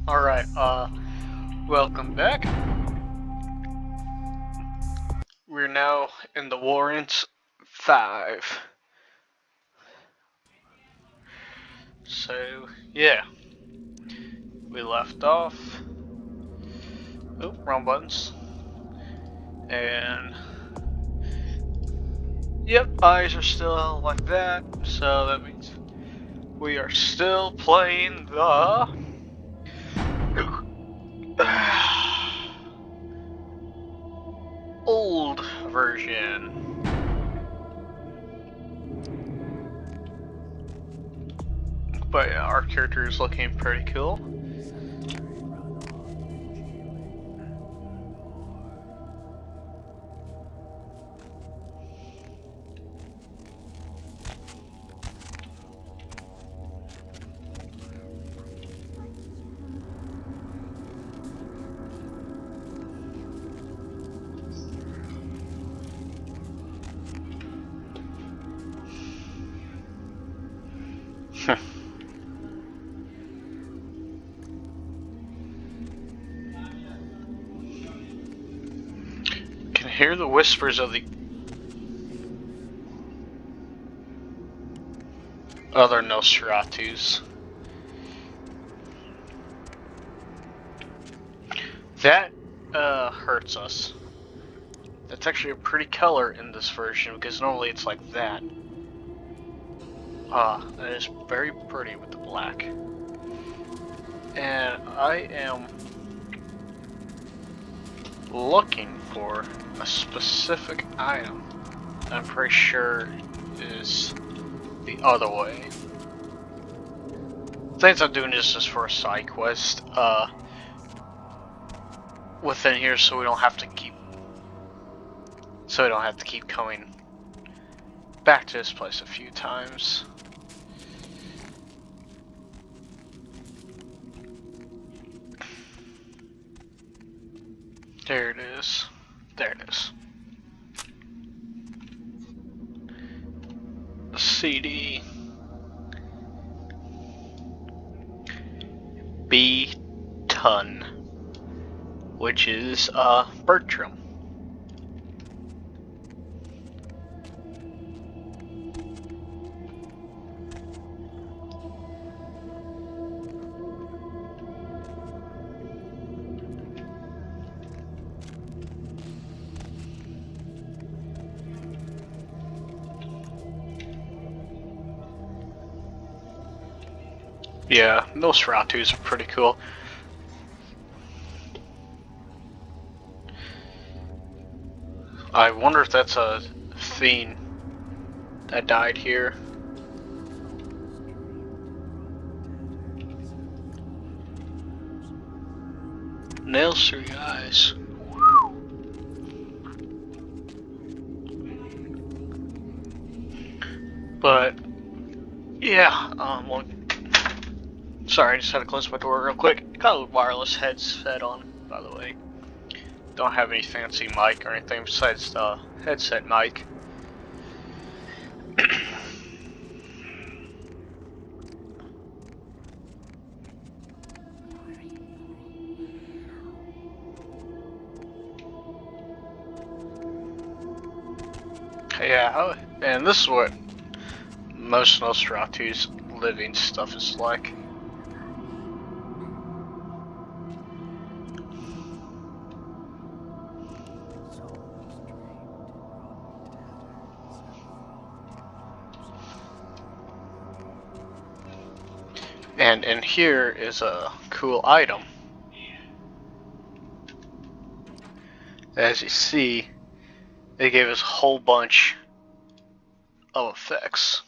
Alright, welcome back. We're now in the Warrants 5. So, yeah. We left off. Oh, wrong buttons. And, yep, eyes are still like that. So that means we are still playing the old version. But yeah, our character is looking pretty cool. Can hear the whispers of the other Nosferatus. That hurts us. That's actually a pretty color in this version because normally it's like that. That is very pretty with the black. And I am looking for a specific item I'm pretty sure is the other way. Things I'm doing is just for a side quest, within here so we don't have to keep coming back to this place a few times. There it is. There it is. The CD. B-Ton. Which is, Bertram. Yeah, Nosferatus are pretty cool. I wonder if that's a fiend that died here. Nails through your eyes. But yeah, well, sorry, I just had to close my door real quick. Got a wireless headset on, by the way. Don't have any fancy mic or anything besides the headset mic. Yeah, and this is what most Nosferatu's living stuff is like. And in here is a cool item. As you see, they gave us a whole bunch of effects.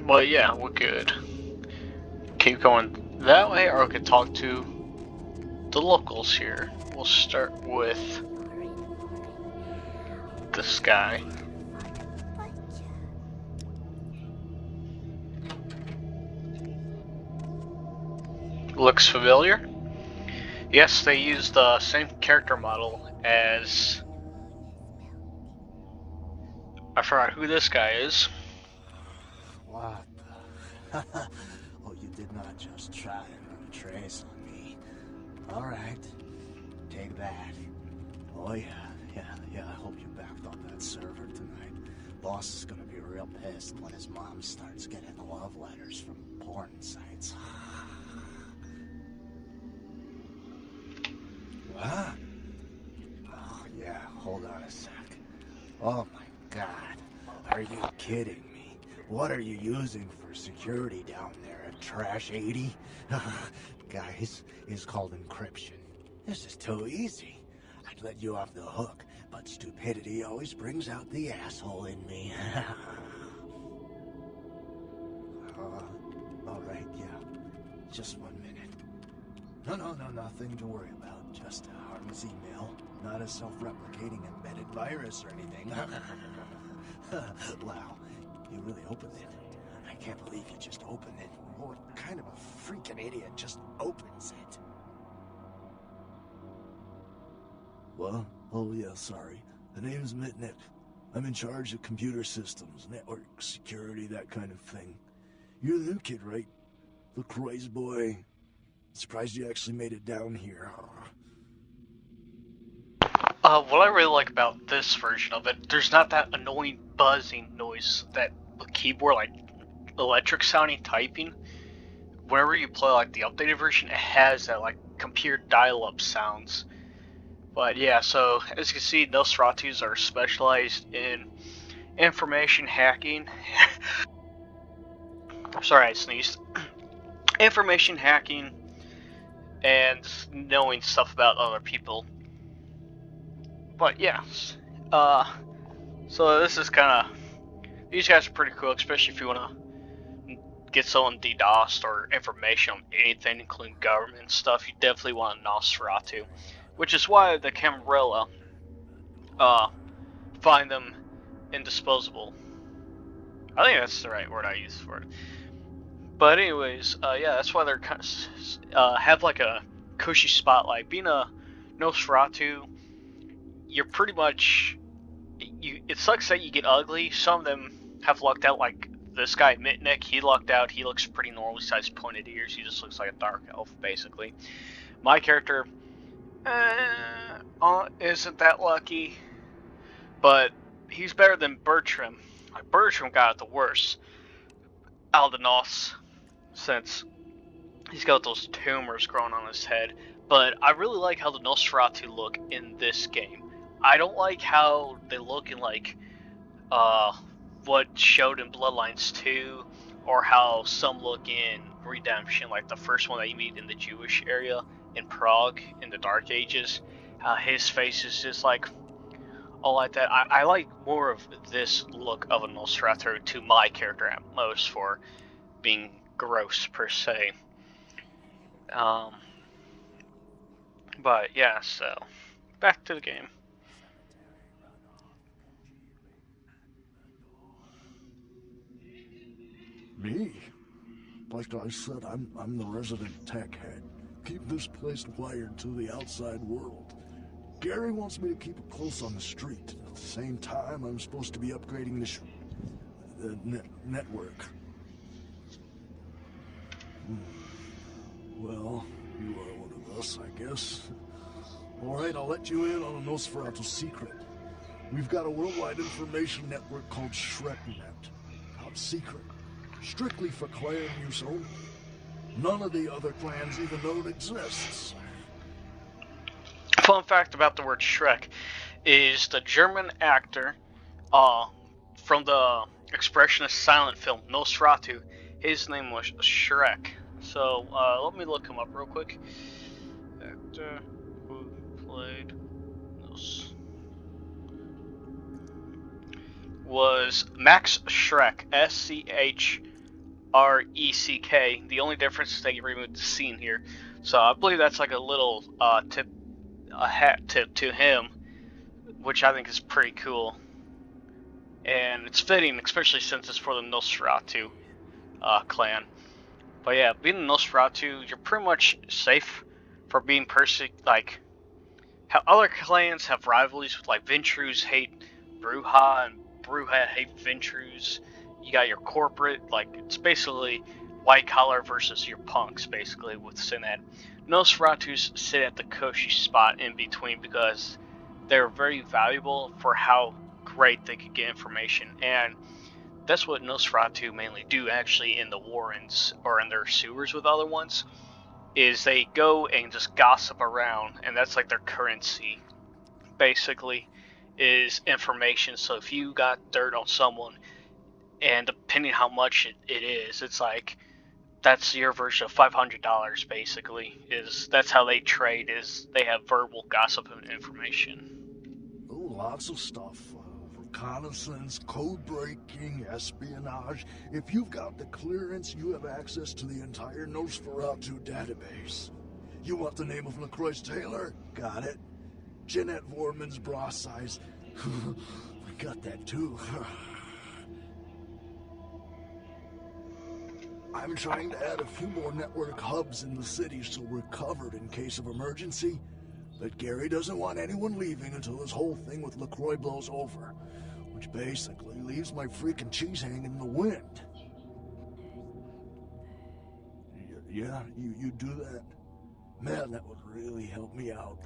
But yeah, we're good. Keep going that way, or we could talk to the locals here. We'll start with this guy. Looks familiar. Yes, they used the same character model as... I forgot who this guy is. What the... Oh, you did not just try and run a trace on me. Alright, take that. Oh yeah, I hope you backed up that server tonight. Boss is gonna be real pissed when his mom starts getting love letters from porn sites. What? Oh yeah, hold on a sec. Oh my god, are you kidding me? What are you using for security down there at Trash 80? Guys, it's called encryption. This is too easy. I'd let you off the hook, but stupidity always brings out the asshole in me. Alright, yeah. Just 1 minute. No, nothing to worry about. Just a harmless email. Not a self-replicating embedded virus or anything. Wow, you really opened it. I can't believe you just opened it. What kind of a freaking idiot just opens it? What? Oh yeah, sorry. The name's Mitnick. I'm in charge of computer systems, network security, that kind of thing. You're the new kid, right? LaCroix's boy. Surprised you actually made it down here. What I really like about this version of it, there's not that annoying buzzing noise that the keyboard, like electric sounding typing. Whenever you play like the updated version, it has that like computer dial-up sounds. But yeah, so as you can see, Nosferatus are specialized in information hacking. Sorry, I sneezed. Information hacking and knowing stuff about other people. But yeah, so this is kind of, these guys are pretty cool, especially if you want to get someone DDoSed or information on anything, including government stuff. You definitely want a Nosferatu, which is why the Camarilla find them indisposable. I think that's the right word I use for it. But anyways, yeah, that's why they're have like a cushy spotlight. Being a Nosferatu, you're pretty much it sucks that you get ugly. Some of them have lucked out, like this guy Mitnick. He lucked out. He looks pretty normally sized, pointed ears. He just looks like a dark elf, basically. My character isn't that lucky, but he's better than Bertram. Like, Bertram got it the worst out of the Nos, since he's got those tumors growing on his head. But I really like how the Nosferatu look in this game. I don't like how they look in like what showed in Bloodlines 2, or how some look in Redemption, like the first one that you meet in the Jewish area in Prague in the Dark Ages. His face is just like all like that. I like more of this look of a Nosferatu to my character at most for being gross per se. But yeah, so back to the game. Me? Like I said, I'm the resident tech head. Keep this place wired to the outside world. Gary wants me to keep it close on the street. At the same time, I'm supposed to be upgrading the network. Well, you are one of us, I guess. Alright, I'll let you in on a Nosferatu secret. We've got a worldwide information network called ShrekNet. Top secret. Strictly for clan use only. None of the other clans even know it exists. Fun fact about the word Shrek is the German actor from the expressionist silent film Nosferatu, his name was Shrek. So let me look him up real quick. Actor who played Nos was Max Schreck, S-C-H-R-E-C-K. The only difference is that you removed the scene here. So I believe that's like a little tip, a hat tip to him, which I think is pretty cool. And it's fitting, especially since it's for the Nosferatu clan. But yeah, being Nosferatu, you're pretty much safe for being like how other clans have rivalries with like Ventrus hate Bruja and Bruja hate Ventrus. You got your corporate, like it's basically white collar versus your punks, basically within that. Nosferatus sit at the cushy spot in between because they're very valuable for how great they could get information, and that's what Nosferatu mainly do actually in the Warrens or in their sewers with other ones, is they go and just gossip around, and that's like their currency basically, is information. So if you got dirt on someone, and depending how much it is, it's like that's your version of $500 basically. Is that's how they trade, is they have verbal gossip and information. Oh, lots of stuff. Reconnaissance, code breaking, espionage. If you've got the clearance, you have access to the entire Nosferatu database. You want the name of LaCroix Taylor? Got it. Jeanette Vorman's bra size. We got that too. I'm trying to add a few more network hubs in the city so we're covered in case of emergency. But Gary doesn't want anyone leaving until this whole thing with LaCroix blows over. Which basically leaves my freaking cheese hanging in the wind. Yeah, you do that? Man, that would really help me out.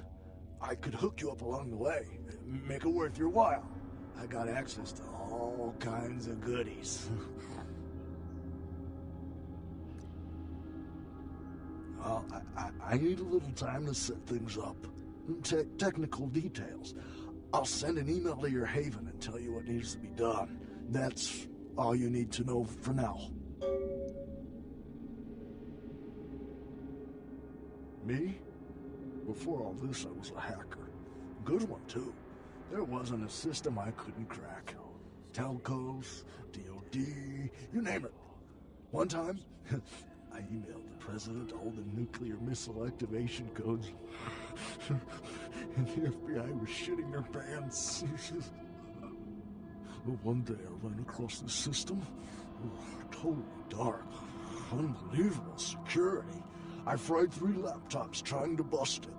I could hook you up along the way. Make it worth your while. I got access to all kinds of goodies. Well, I need a little time to set things up. Technical details. I'll send an email to your haven and tell you what needs to be done. That's all you need to know for now. Me? Before all this, I was a hacker. Good one, too. There wasn't a system I couldn't crack. Telcos, DOD, you name it. One time, I emailed the president all the nuclear missile activation codes. And the FBI was shitting their pants. One day I ran across this system. Totally dark. Unbelievable security. I fried 3 laptops trying to bust it.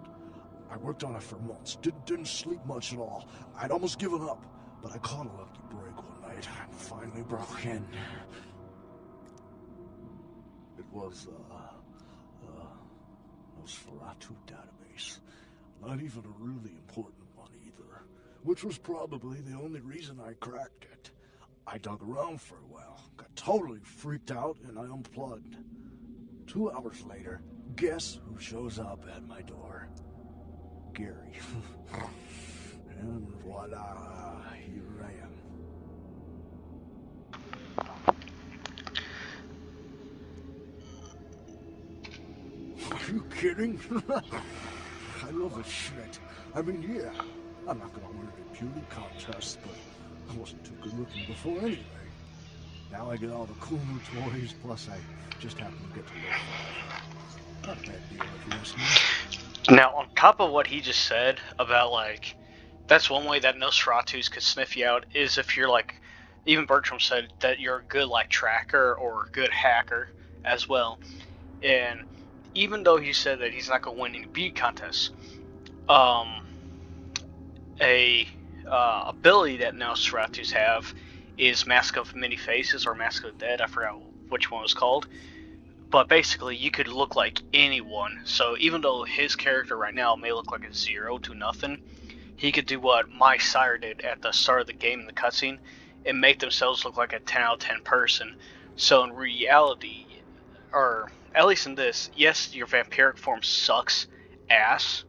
I worked on it for months. Didn't sleep much at all. I'd almost given up, but I caught a lucky break one night and finally broke in. It was, Nosferatu database. Not even a really important one either. Which was probably the only reason I cracked it. I dug around for a while, got totally freaked out, and I unplugged. 2 hours later, guess who shows up at my door? Gary. And voila, here I am. Are you kidding? I love this shit. I mean, yeah, I'm not gonna win a beauty contest, but I wasn't too good looking before anyway. Now I get all the cool new toys, plus I just happen to get to live. Not a bad deal if you ask me. Now, on top of what he just said about, like, that's one way that Nosferatus could sniff you out, is if you're, like, even Bertram said that you're a good, like, tracker or a good hacker as well. And even though he said that he's not going to win any beat contests, ability that Nosferatus have is Mask of Many Faces or Mask of the Dead. I forgot which one was called. But basically, you could look like anyone. So even though his character right now may look like a 0 to nothing, he could do what my sire did at the start of the game in the cutscene and make themselves look like a 10 out of 10 person. So in reality, or at least in this, yes, your vampiric form sucks ass,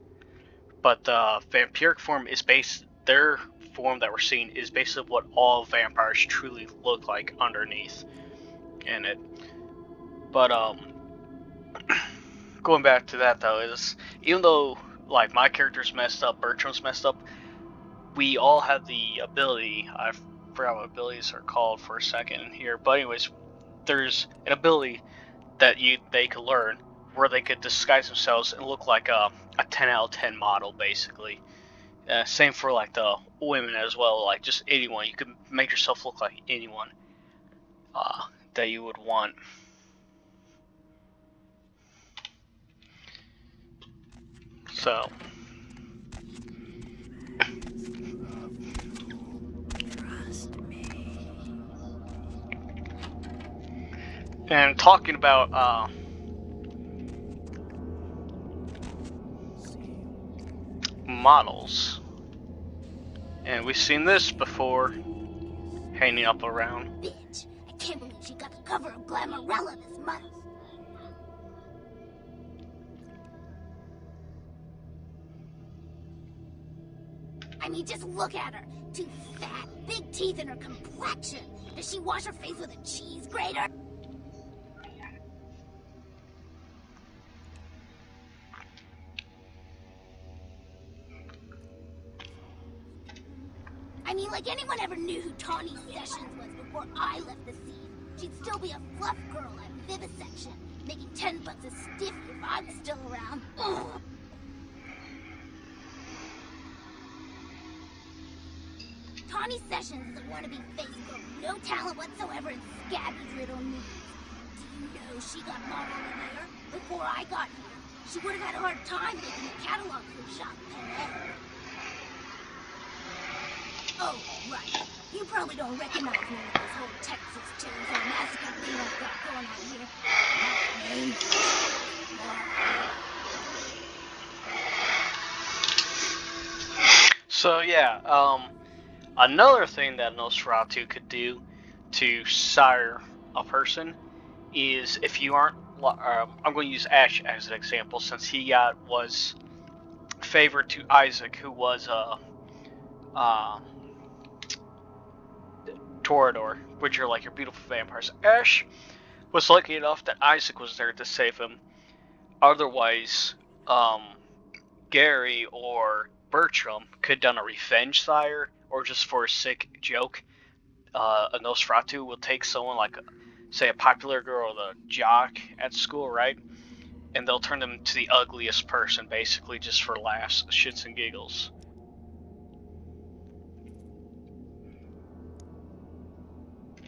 but the vampiric form is their form that we're seeing is basically what all vampires truly look like underneath in it. But going back to that though, is even though like my character's messed up, Bertram's messed up, we all have the ability. I forgot what abilities are called for a second here, but anyways, there's an ability that they could learn where they could disguise themselves and look like a 10 out of 10 model basically. Same for like the women as well, like just anyone. You could make yourself look like anyone that you would want. So. And talking about models, and we've seen this before, hanging up around. Bitch, I can't believe she got the cover of Glamourella this month. I mean, just look at her. Too fat, big teeth, and her complexion. Does she wash her face with a cheese grater? I mean, like anyone ever knew who Tawny Sessions was before I left the scene. She'd still be a fluff girl at Vivisection, making $10 a stiff if I was still around. Ugh. Tawny Sessions is a wannabe face girl, no talent whatsoever, and scabby little knees. Do you know she got modeled in there? Before I got here, she would have had a hard time making a catalog for Jacques Perret. Oh, right. You probably don't recognize me with this whole Texas Chainsaw Massacre thing I've got going on here. My name is... So yeah, another thing that Nosferatu could do to sire a person is if you aren't. I'm going to use Ash as an example since he was favored to Isaac, who was Toreador, which are like your beautiful vampires. Ash was lucky enough that Isaac was there to save him. Otherwise, Gary or Bertram could have done a revenge sire, or just for a sick joke, a Nosferatu will take someone like, say, a popular girl or the jock at school, right? And they'll turn them into the ugliest person, basically, just for laughs, shits and giggles.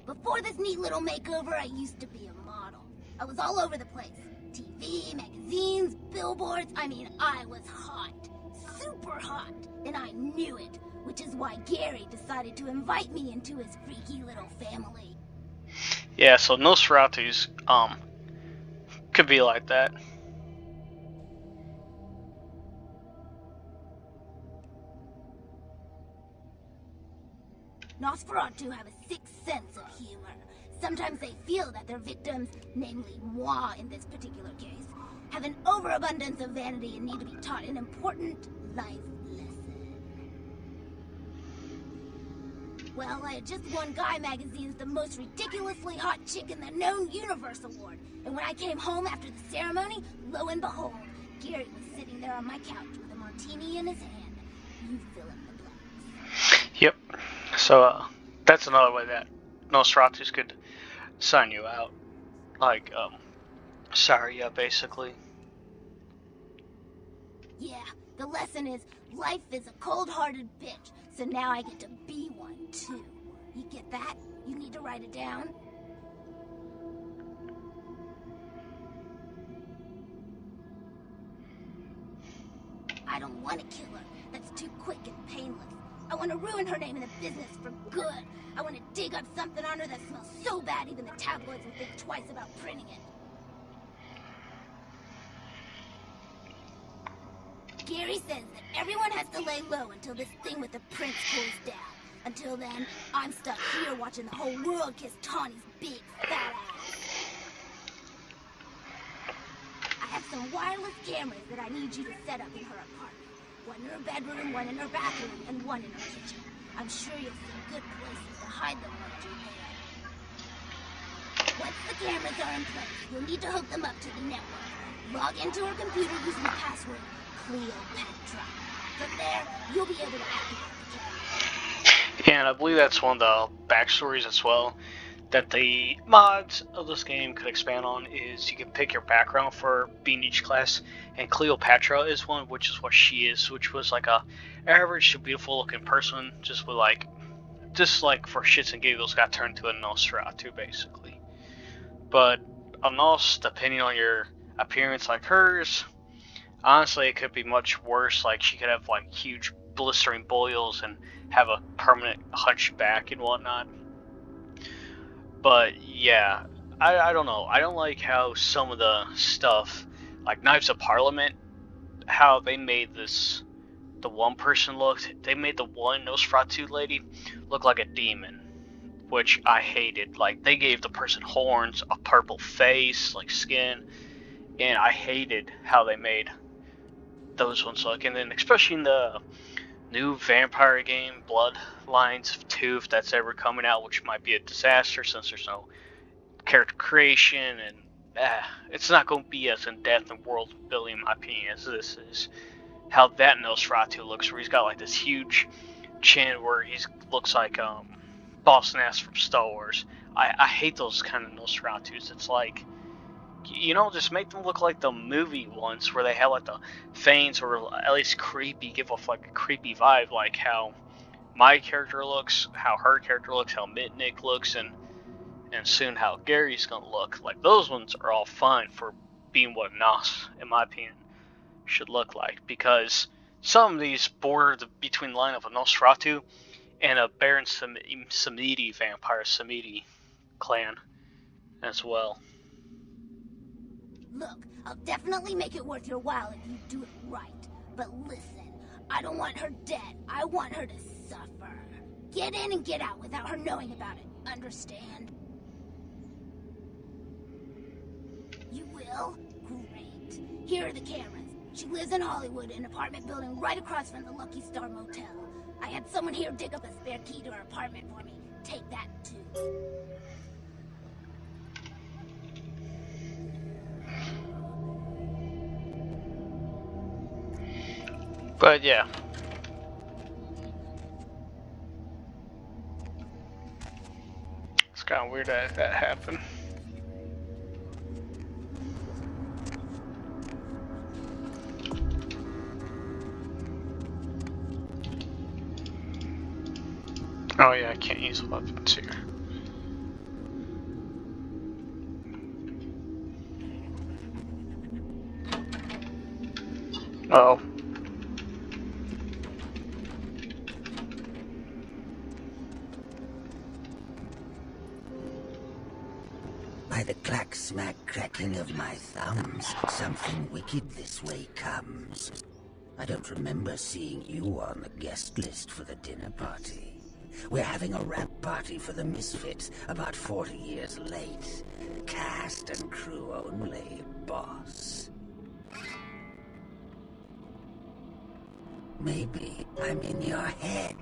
Before this neat little makeover, I used to be a model. I was all over the place. TV, magazines, billboards. I mean, I was hot. Super hot. And I knew it. Which is why Gary decided to invite me into his freaky little family. Yeah, so Nosferatus, could be like that. Nosferatu have a sixth sense of humor. Sometimes they feel that their victims, namely moi in this particular case, have an overabundance of vanity and need to be taught an important life lesson. Well, I had just won Guy Magazine's The Most Ridiculously Hot Chick in the Known Universe Award, and when I came home after the ceremony, lo and behold, Gary was sitting there on my couch with a martini in his hand. You fill in the blanks. Yep. So, that's another way that Nosferatus could sign you out. Like, sorry, yeah, basically. Yeah, the lesson is, life is a cold-hearted bitch, so now I get to be one, too. You get that? You need to write it down? I don't want to kill her. That's too quick and painless. I want to ruin her name in the business for good. I want to dig up something on her that smells so bad even the tabloids will think twice about printing it. Gary says that everyone has to lay low until this thing with the prince cools down. Until then, I'm stuck here watching the whole world kiss Tawny's big fat ass. I have some wireless cameras that I need you to set up in her apartment. One in her bedroom, one in her bathroom, and one in her kitchen. I'm sure you'll see good places to hide them once you're there. Once the cameras are in place, you'll need to hook them up to the network. Log into her computer using the password Cleopatra. From there, you'll be able to activate the cameras. Yeah, and I believe that's one of the backstories as well that the mods of this game could expand on is you can pick your background for being each class, and Cleopatra is one, which is what she is, which was like a average to beautiful looking person, just for shits and giggles got turned to a Nosferatu basically. But a Nos, depending on your appearance like hers, Honestly, it could be much worse. Like, she could have, like, huge blistering boils and have a permanent hunchback and whatnot. But, yeah, I don't know. I don't like how some of the stuff, like Knives of Parliament, how they made this, the one person looked, they made the one Nosferatu lady look like a demon, which I hated. Like, they gave the person horns, a purple face, like skin, and I hated how they made those ones look. And then especially in the new vampire game, Bloodlines 2, if that's ever coming out, which might be a disaster since there's no character creation, and it's not going to be as in-depth and world building, in my opinion, as this is. How that Nosferatu looks, where he's got like this huge chin, where he looks like Boss Nass from Star Wars. I hate those kind of Nosferatus. It's like, just make them look like the movie ones, where they have like the fangs, or at least creepy, give off like a creepy vibe, like how my character looks, how her character looks, how Mitnick looks, and soon how Gary's gonna look. Like, those ones are all fine for being what Nos, in my opinion, should look like, because some of these border between the line of a Nosferatu and a Baron Samedi vampire Samedi clan as well. Look, I'll definitely make it worth your while if you do it right. But listen, I don't want her dead. I want her to suffer. Get in and get out without her knowing about it. Understand? You will? Great. Here are the cameras. She lives in Hollywood, an apartment building right across from the Lucky Star Motel. I had someone here dig up a spare key to her apartment for me. Take that, too. But yeah. It's kind of weird that happened. Oh yeah, I can't use weapons here. Oh. By the clack-smack cracking of my thumbs, something wicked this way comes. I don't remember seeing you on the guest list for the dinner party. We're having a wrap party for the Misfits, about 40 years late. Cast and crew only, boss. Maybe I'm in your head.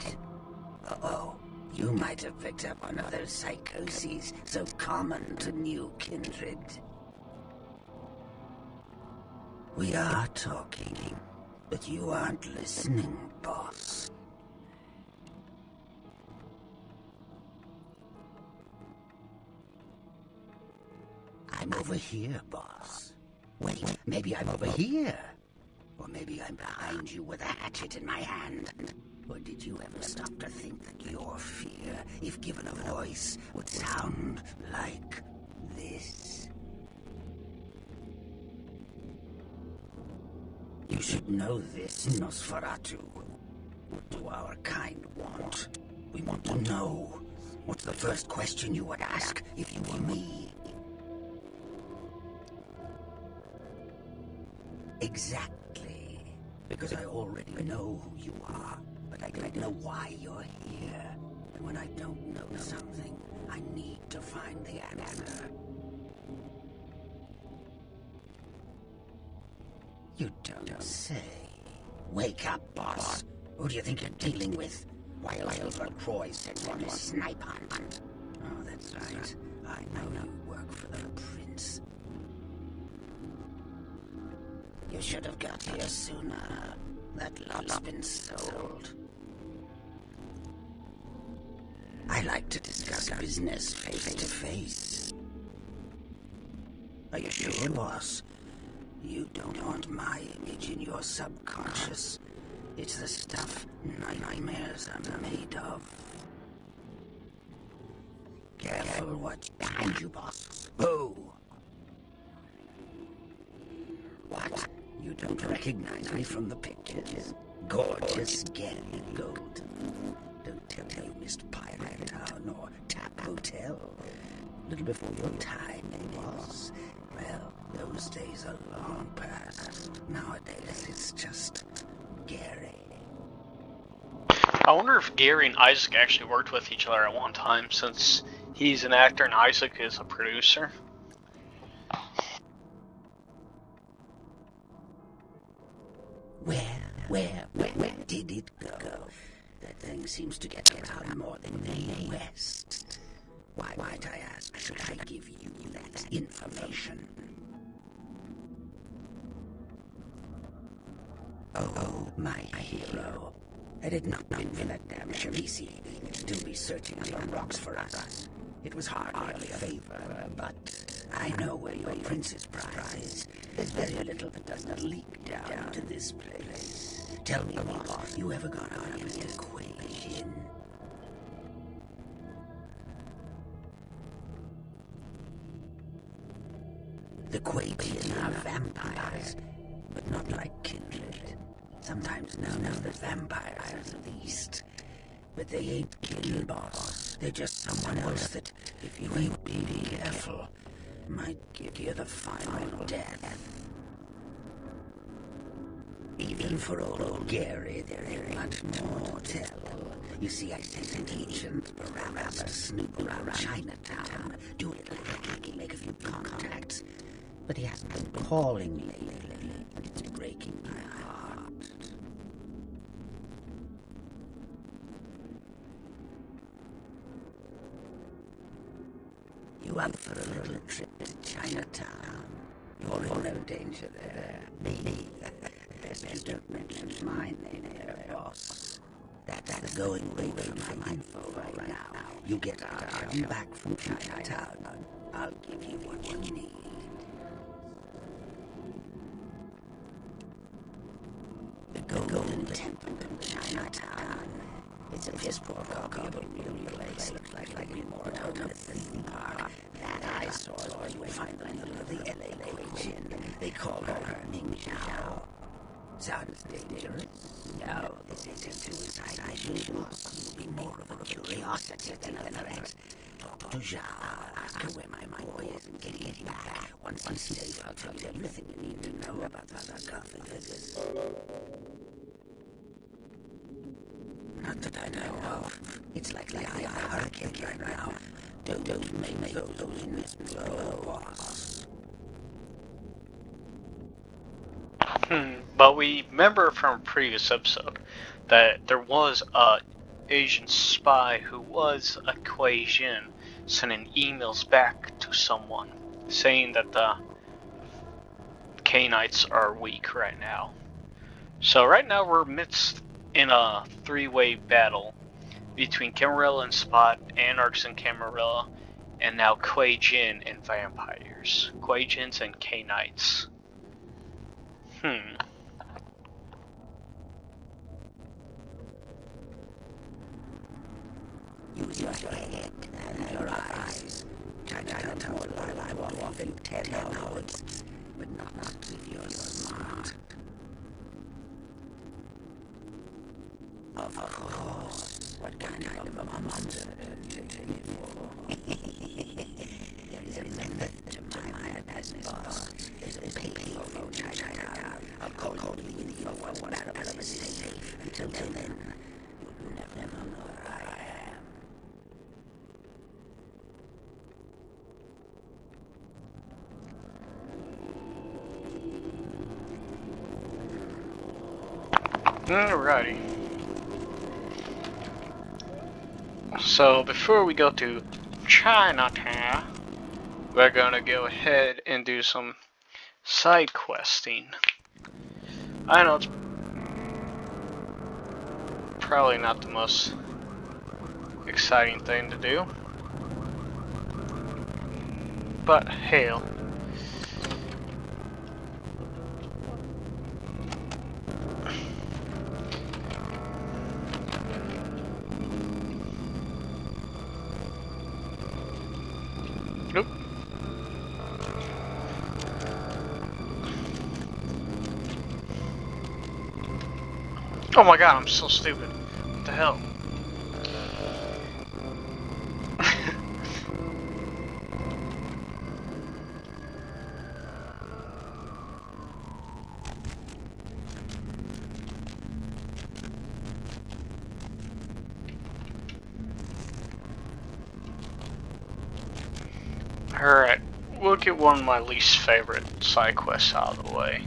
Uh-oh. You might have picked up on other psychoses so common to new kindred. We are talking, but you aren't listening, boss. I'm over here, boss. Wait, maybe I'm over here. Or maybe I'm behind you with a hatchet in my hand. Or did you ever stop to think that your fear, if given a voice, would sound like this? You should know this, Nosferatu. What do our kind want? We want to know. What's the first question you would ask if you were me? Exactly. Because I already know who you are. But I don't know why you're here. And when I don't know something, I need to find the answer. You don't say. Wake up, boss. Who do you think you're dealing with? Why else would Croy send you on a snipe hunt? Oh, that's right. I know you work for the Prince. You should have got here sooner. That lot's been sold. I like to discuss business face to face. Are you sure, boss? You don't want my image in your subconscious. It's the stuff nightmares are made of. Careful what's behind you, boss. Boo! What? You You don't recognize me from the pictures. Gorgeous Gary Gold. Don't tell me you missed Pirate Town or Tap Hotel. A little before your time, it was. Well, those days are long past. Nowadays, it's just Gary. I wonder if Gary and Isaac actually worked with each other at one time, since he's an actor and Isaac is a producer. Where did it go? That thing seems to get around more than the West. Why might I ask, should I give you that information? Oh, my hero. Had it not been for that damn Sharisi, you'd still be searching under rocks for us. It was hardly a favor, but I know where your prince's prize is. There's very little that doesn't leak down to this place. Tell me, boss, you ever gone out of an equation? The Quabian are vampires, but not like kindred. Sometimes known as the vampires of the East. But they ain't kin, boss. They're just someone else that, if you ain't being careful, might give you the final death. Even for old Gary, there ain't much more to tell. You see, I sent an agent around to snoop around Chinatown, do a little hacking, make a few contacts. But he hasn't been calling me lately, and it's breaking my heart. You up for a little trip to Chinatown? You're in no danger there. Me? Best you don't mention my name there, boss. That's the going rate for my info right now. You get out, come back from Chinatown. I'll give you what you need. The Golden Temple in Chinatown. It's a piss-poor copy of a real place. Looks like a remote hotel theme park. That I saw is where you would find the middle of the LA Queen. They call her Ming Zhao. Sounds dangerous? No, this isn't suicide. I should be more of a curiosity than a threat. Talk to Zhao. Ask her where my boy is and get him back. Once he's safe, I'll tell you everything you need to know about the sarcophagus. Not that I know of. It's like the eye of a hurricane right now. Don't make those winds blow, boss. But we remember from a previous episode that there was a Asian spy who was a Kuei Jin sending emails back to someone saying that the Canaanites are weak right now. So right now we're midst in a three-way battle between Camarilla and Spot, Anarchs and Camarilla, and now Kuei Jin and vampires. Kuei Jins and Canaanites. Use your head and your eyes. Try to more while I walk off in 10 hours, but not if you're smart. Of course. What kind of a monster do you take me for? There is a method to my madness, boss. There's a painting of Chinatown. I'll call you the info of what out of a safe. Until then, you'll never know where I am. Alrighty. So before we go to Chinatown, we're gonna go ahead and do some side questing. I know it's probably not the most exciting thing to do, but hell. Nope. Oh my god, I'm so stupid. What the hell? Alright, we'll get one of my least favorite side quests out of the way.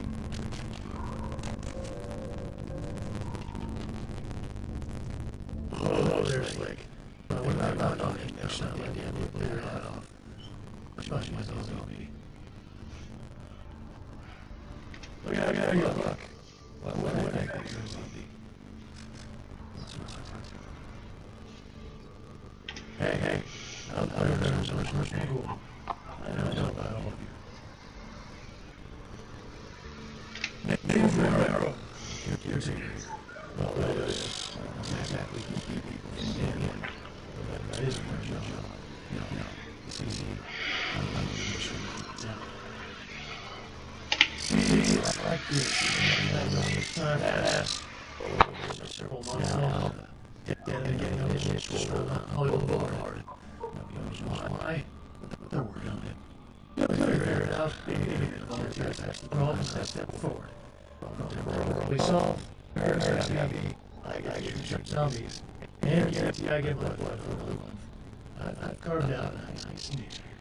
Oh, there's like, what about not knocking down the idea of blew your head off? Which much might as well be. Look at you, look. What do I think that you're zombie? Hey, I'm there so much more cool. I know about all of you. Name for an arrow. You're taking it. Well, that is exactly who people in. That isn't your job. No. It's easy. I'm going to make sure you keep it down. See, like this. You have no time to ask. Over several months now. Getting on this control on Hollywood Boulevard. Nobody knows why, but they're working on it. They'll figure it out. They need to volunteer to tackle the problem and step forward. Temporarily solved. Very happy. I got you shoot zombies. And guarantee I get my blood for another month. I've carved out a nice niche here.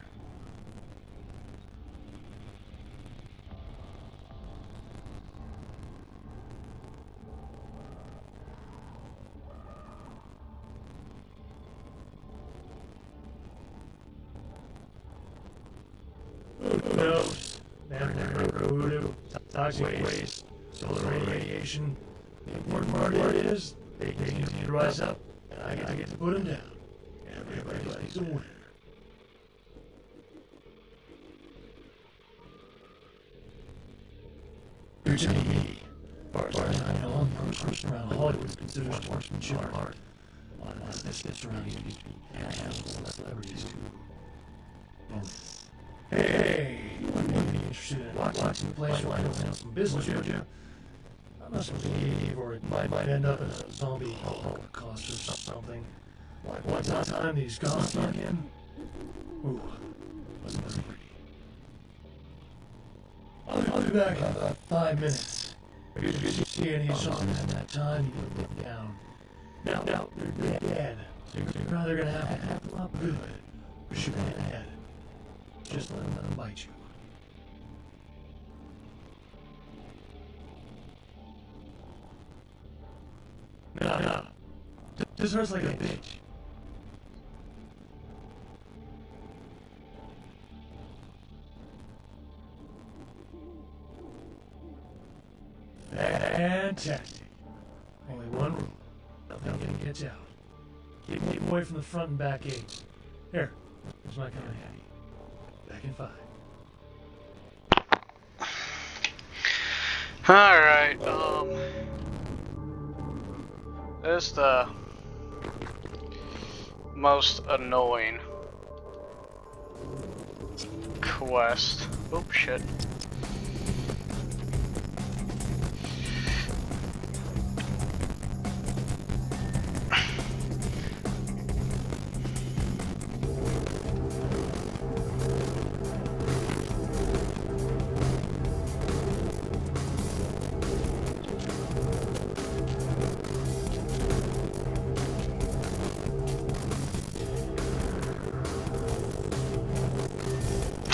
Who knows? Voodoo, toxic waste, solar radiation. The important part is, they continue to rise up, and I get to put them down. Everybody's a winner. You're telling me, far as I know, most around Hollywood is considered sportsmanship art. On this surrounding these animals and celebrities who... Hey, you wouldn't be interested in watching a place where I don't have some business, would you? I must believe, or it might end up in a zombie holocaust or something. One time these guns snuck in. Ooh, wasn't pretty. I'll be back in about 5 minutes. If you see any zombies in that time, you can put them down. Now, they're dead. So you're either gonna have them up good, or shoot them in the head. Just let them bite you. No. This hurts like a bitch. Fantastic. Only one rule. Nothing gets out. Keep away from the front and back gates. Here, here's my gun handy. Back in 5. Alright, this is the most annoying quest. Oh shit.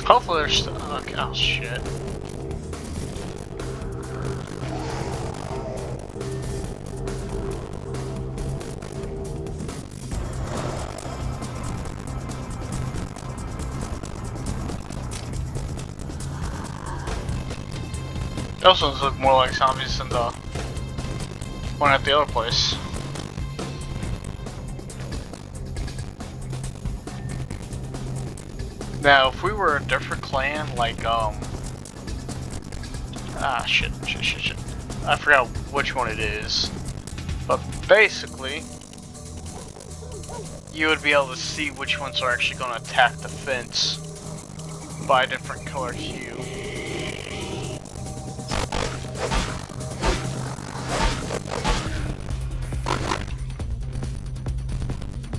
Hopefully they're still. Okay, oh shit. Those ones look more like zombies than the one at the other place. Now, if we were a different clan, like, shit. I forgot which one it is. But basically, you would be able to see which ones are actually going to attack the fence by a different color hue.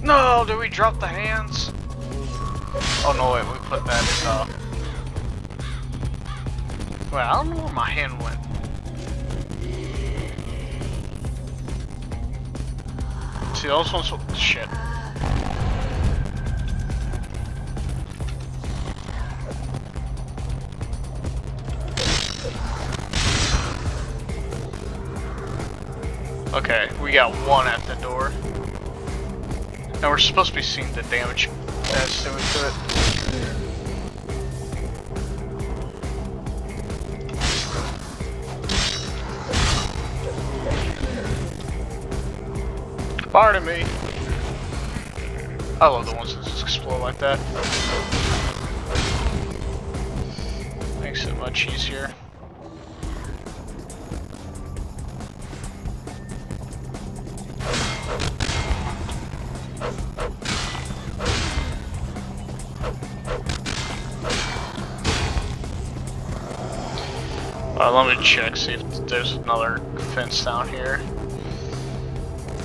No, did we drop the hands? Oh no, wait, we put that in, wait, I don't know where my hand went. See, those ones, shit. Okay, we got one at the door. Now we're supposed to be seeing the damage that's doing to it. Pardon me. I love the ones that just explode like that. Makes it much easier. Let me check, see if there's another fence down here.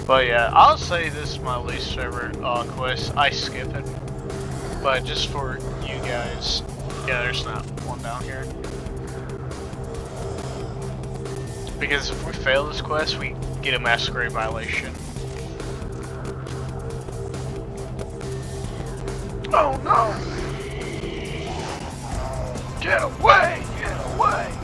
But yeah, I'll say this is my least favorite quest. I skip it. But just for you guys, yeah, there's not one down here. Because if we fail this quest, we get a masquerade violation. Oh no! Get away! Get away!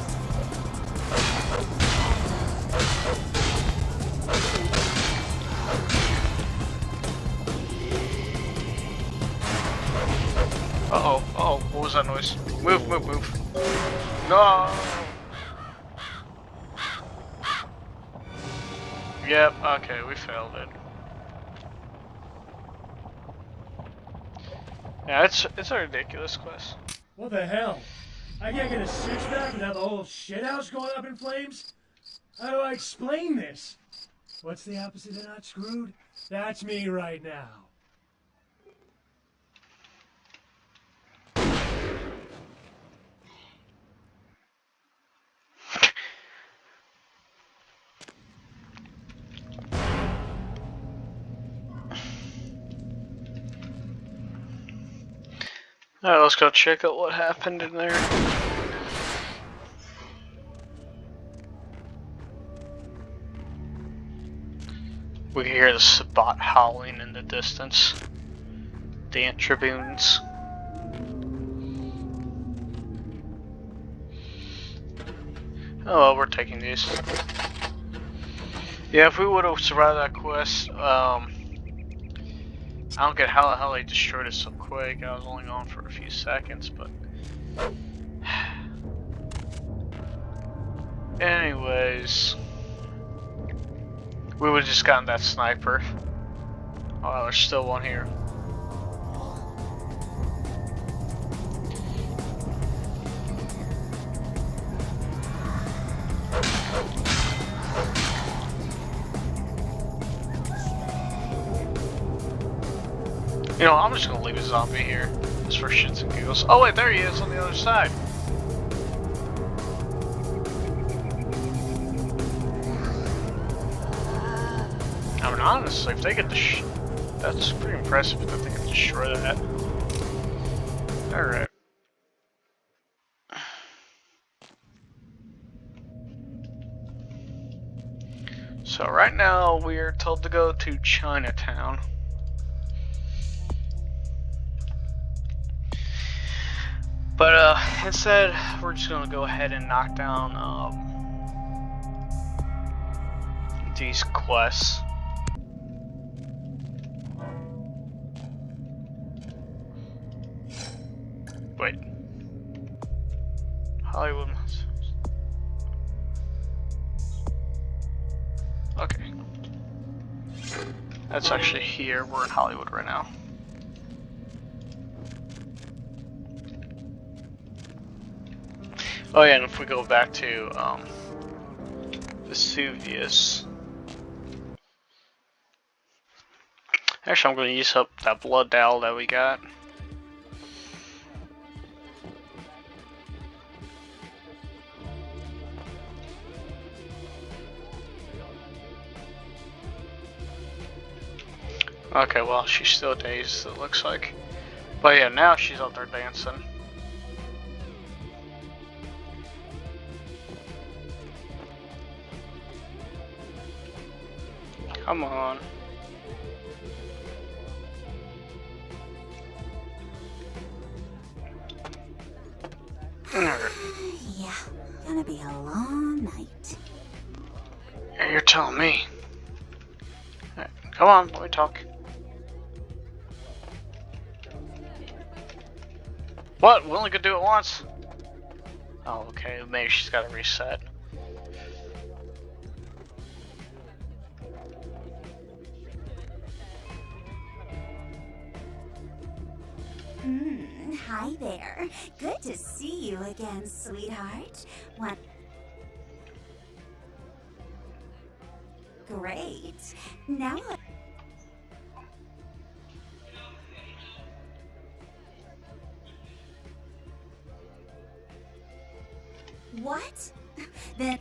Uh-oh, uh-oh, what was that noise? Move, move, move. No! Yep, okay, we failed it. Yeah, it's a ridiculous quest. What the hell? I can't get a switchback without the whole shithouse going up in flames? How do I explain this? What's the opposite of not screwed? That's me right now. Alright, let's go check out what happened in there. We can hear the spot howling in the distance. The ant tribunes. Oh well, we're taking these. Yeah, if we would have survived that quest, I don't get how the hell they destroyed us so quick. I was only gone for a few seconds, but anyways, we would have just gotten that sniper. Oh, there's still one here. You know, I'm just gonna leave a zombie here, just for shits and giggles. Oh wait, there he is on the other side. I mean, honestly, if they get that's pretty impressive that they can destroy that. Alright. So right now, we are told to go to Chinatown. But instead, we're just gonna go ahead and knock down these quests. Wait. Hollywood. Okay. That's actually here. We're in Hollywood right now. Oh yeah, and if we go back to Vesuvius. Actually, I'm going to use up that blood dowel that we got. Okay, well, she's still dazed, it looks like. But yeah, now she's out there dancing. Come on. Yeah, gonna be a long night. Yeah, you're telling me. Right, come on, let me talk. What? We only could do it once? Oh, okay, maybe she's gotta reset. Hi there. Good to see you again, sweetheart. What? Great. Now what? Then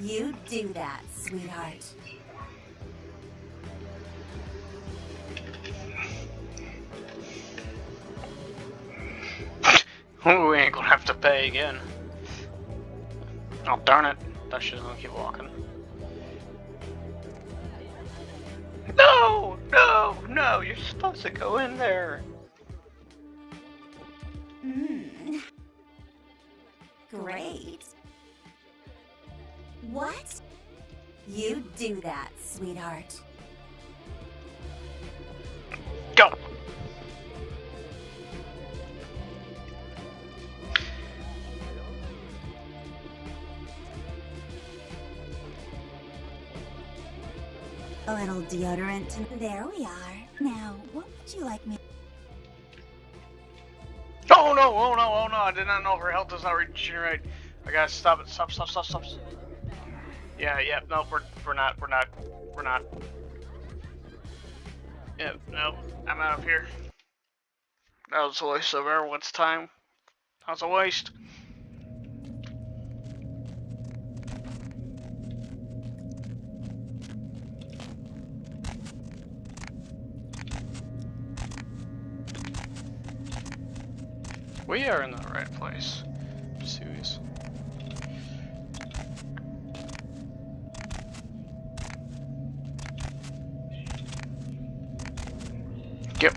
you do that, sweetheart. We ain't gonna have to pay again. Oh, darn it. That she's gonna keep walking. No! No! No! You're supposed to go in there! Great. What? You do that, sweetheart. Go! A little deodorant. There we are. Now, what would you like me? Oh no! Oh no! Oh no! I did not know her health does not regenerate. I gotta stop it. Stop! Stop! Stop! Stop! Yeah, yeah. No, we're not. We're not. We're not. Yeah, no. I'm out of here. That was a waste of everyone's time. That was a waste. We are in the right place. Serious. Yep.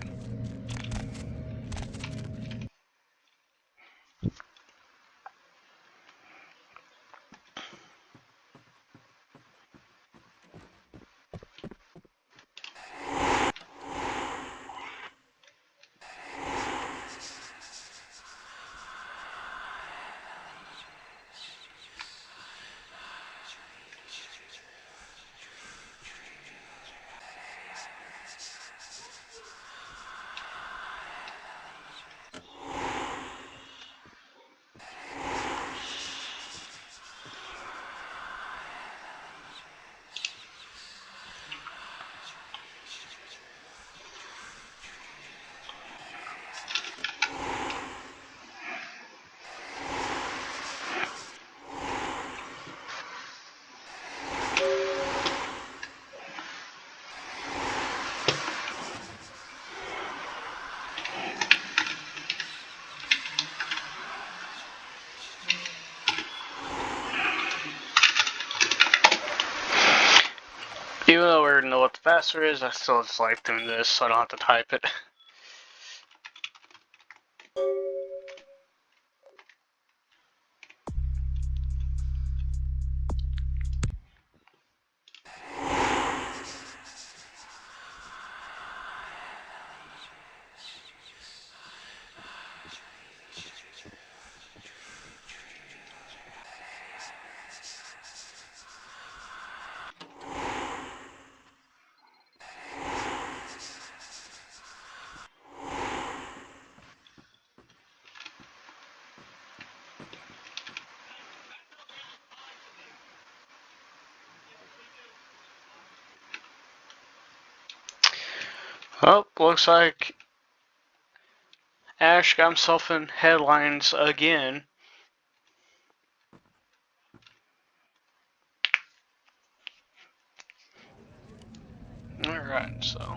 Even though we already know what the faster is, I still just like doing this so I don't have to type it. Oh, looks like Ash got himself in headlines again. Alright, so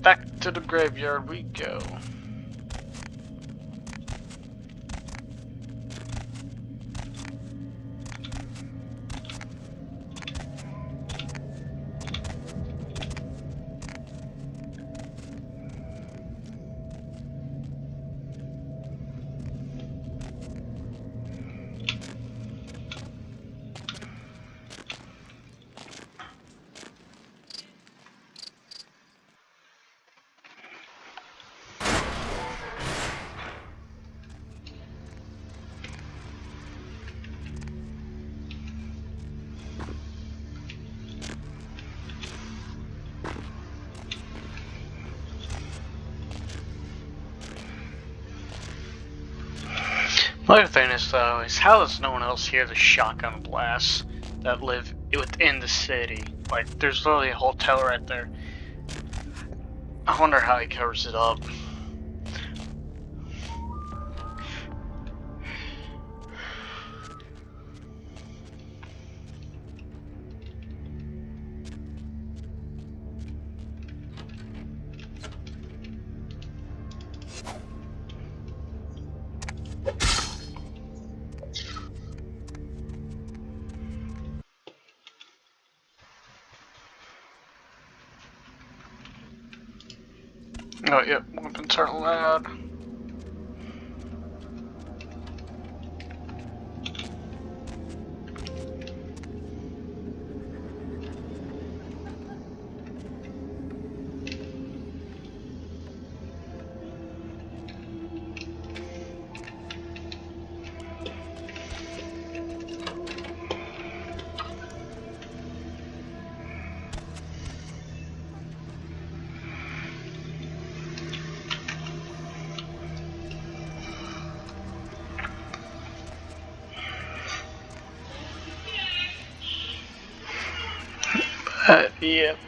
back to the graveyard we go. The other thing is, though, is how does no one else hear the shotgun blasts that live within the city? Like, there's literally a hotel right there. I wonder how he covers it up. Oh, yep, weapons aren't allowed. Yep.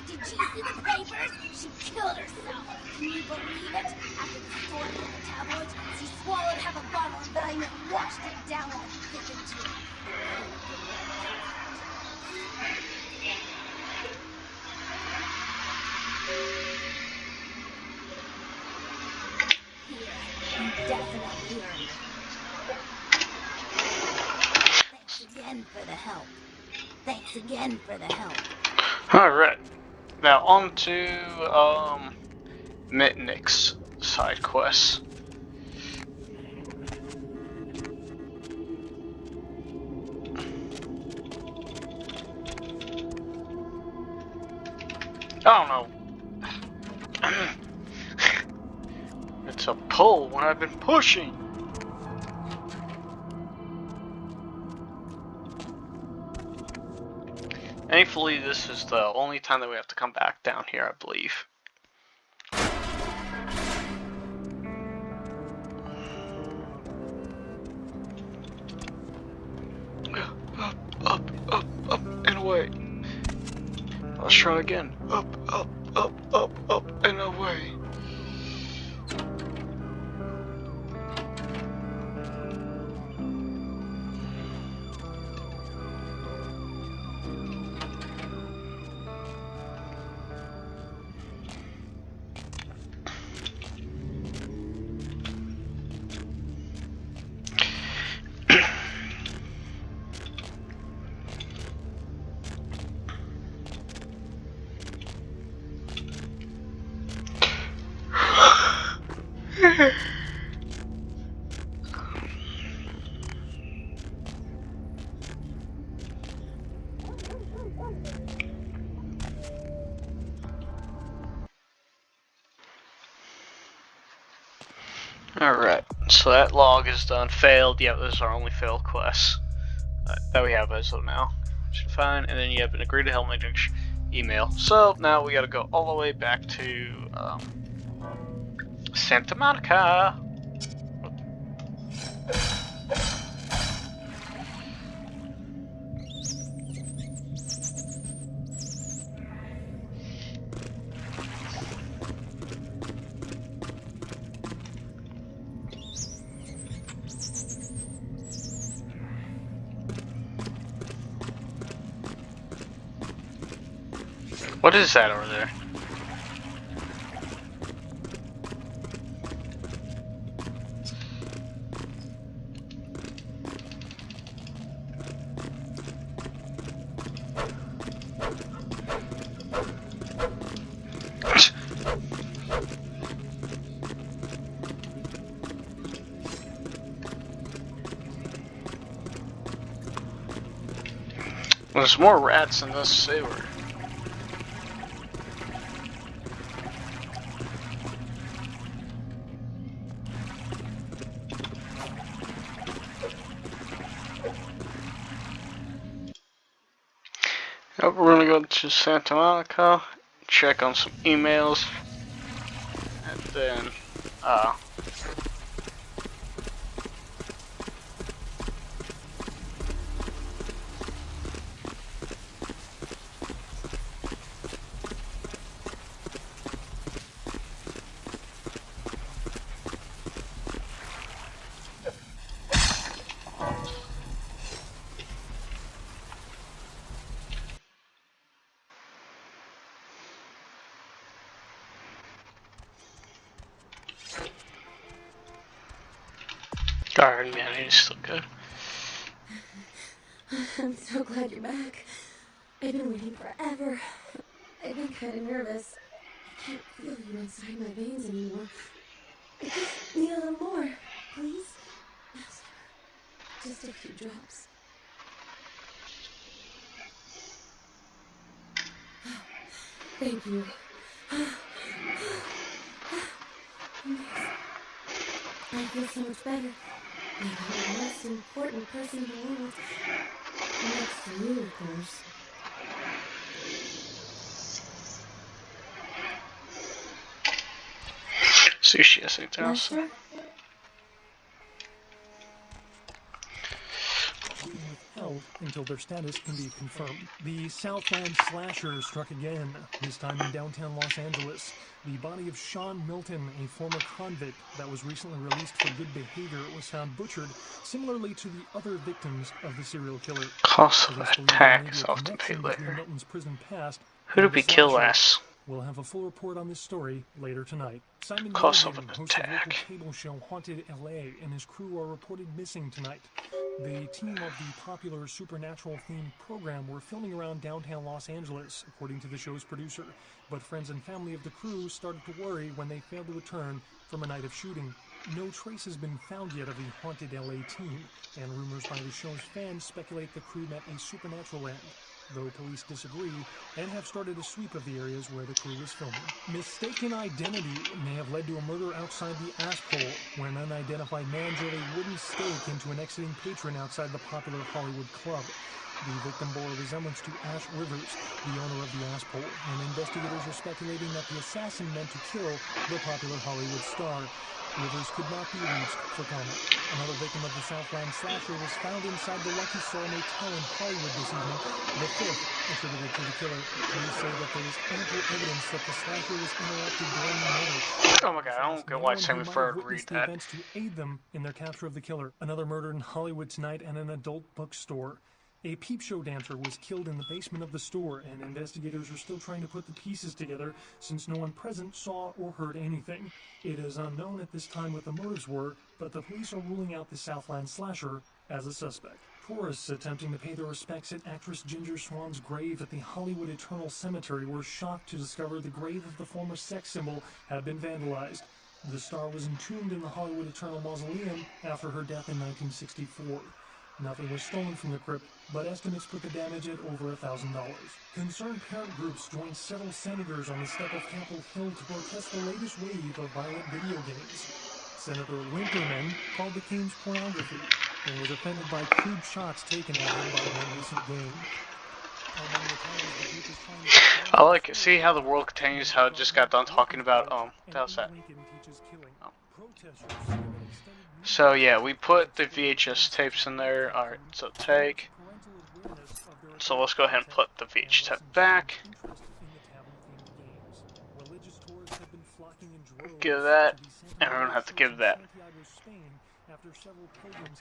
Did you see the papers? She killed herself. Can you believe it? After the story hit the tabloids, she swallowed half a bottle of vitamin and washed it down with a thick tube. Here, you definitely earned it. Thanks again for the help. Thanks again for the help. Alright. Now on to Mitnick's side quests. I don't know. It's a pull when I've been pushing. Thankfully, this is the only time that we have to come back down here, I believe. Up, and away. Let's try again. Up, and away. Alright, so that log is done. Failed. Yep, those are only failed quests that we have as of now. Should be fine. And then you have an agree to help me email. So now we gotta go all the way back to Santa Monica. What is that over there? There's more rats in this sewer. Yep, we're gonna go to Santa Monica, check on some emails, and then, Alright, man, he's still good. I'm so glad you're back. I've been waiting forever. I've been kind of nervous. I can't feel you inside my veins anymore. I just need a little more, please. Master, just a few drops. Thank you. I feel so much better. Like I'm the most important person in the world. Next to you, of course. Sushi, I think else. Master? Held until their status can be confirmed. The Southland slasher struck again, this time in downtown Los Angeles. The body of Sean Milton, a former convict that was recently released for good behavior, was found butchered, similarly to the other victims of the serial killer. Cost of Police believe attack there may be is a often paid connection between later. Milton's prison past Who and did the we kill slasher. last? We'll have a full report on this story later tonight. Simon Cost of Milligan, an host of local attack. cable show Haunted LA, and his crew are reported missing tonight. The team of the popular supernatural-themed program were filming around downtown Los Angeles, according to the show's producer. But friends and family of the crew started to worry when they failed to return from a night of shooting. No trace has been found yet of the Haunted LA team, and rumors by the show's fans speculate the crew met a supernatural end, though police disagree and have started a sweep of the areas where the crew was filming. Mistaken identity may have led to a murder outside the Asshole, where an unidentified man drove a wooden stake into an exiting patron outside the popular Hollywood club. The victim bore a resemblance to Ash Rivers, the owner of the Asshole, and investigators are speculating that the assassin meant to kill the popular Hollywood star. Rivers could not be reached for comment. Another victim of the Southland slasher was found inside the Lucky Soul Motel in Hollywood this evening, the fifth attributed to the killer. Police say that there is ample evidence that the slasher was interrupted during the murder. Oh my god, I don't get why it's time for her to read the that. events to aid them in their capture of the killer. Another murder in Hollywood tonight at an adult bookstore. A peep show dancer was killed in the basement of the store, and investigators are still trying to put the pieces together since no one present saw or heard anything. It is unknown at this time what the motives were, but the police are ruling out the Southland slasher as a suspect. Tourists attempting to pay their respects at actress Ginger Swan's grave at the Hollywood Eternal Cemetery were shocked to discover the grave of the former sex symbol had been vandalized. The star was entombed in the Hollywood Eternal Mausoleum after her death in 1964. Nothing was stolen from the crypt, but estimates put the damage at over $1,000. Concerned parent groups joined several senators on the step of Capitol Hill to protest the latest wave of violent video games. Senator Winterman called the games pornography and was offended by crude shots taken at him by one recent game. I like it. See how the world continues, how it just got done talking about, that was that. Oh. So yeah, we put the VHS tapes in there. Alright, so take. So let's go ahead and put the VHS tape back. Give that, and we're gonna have to give that.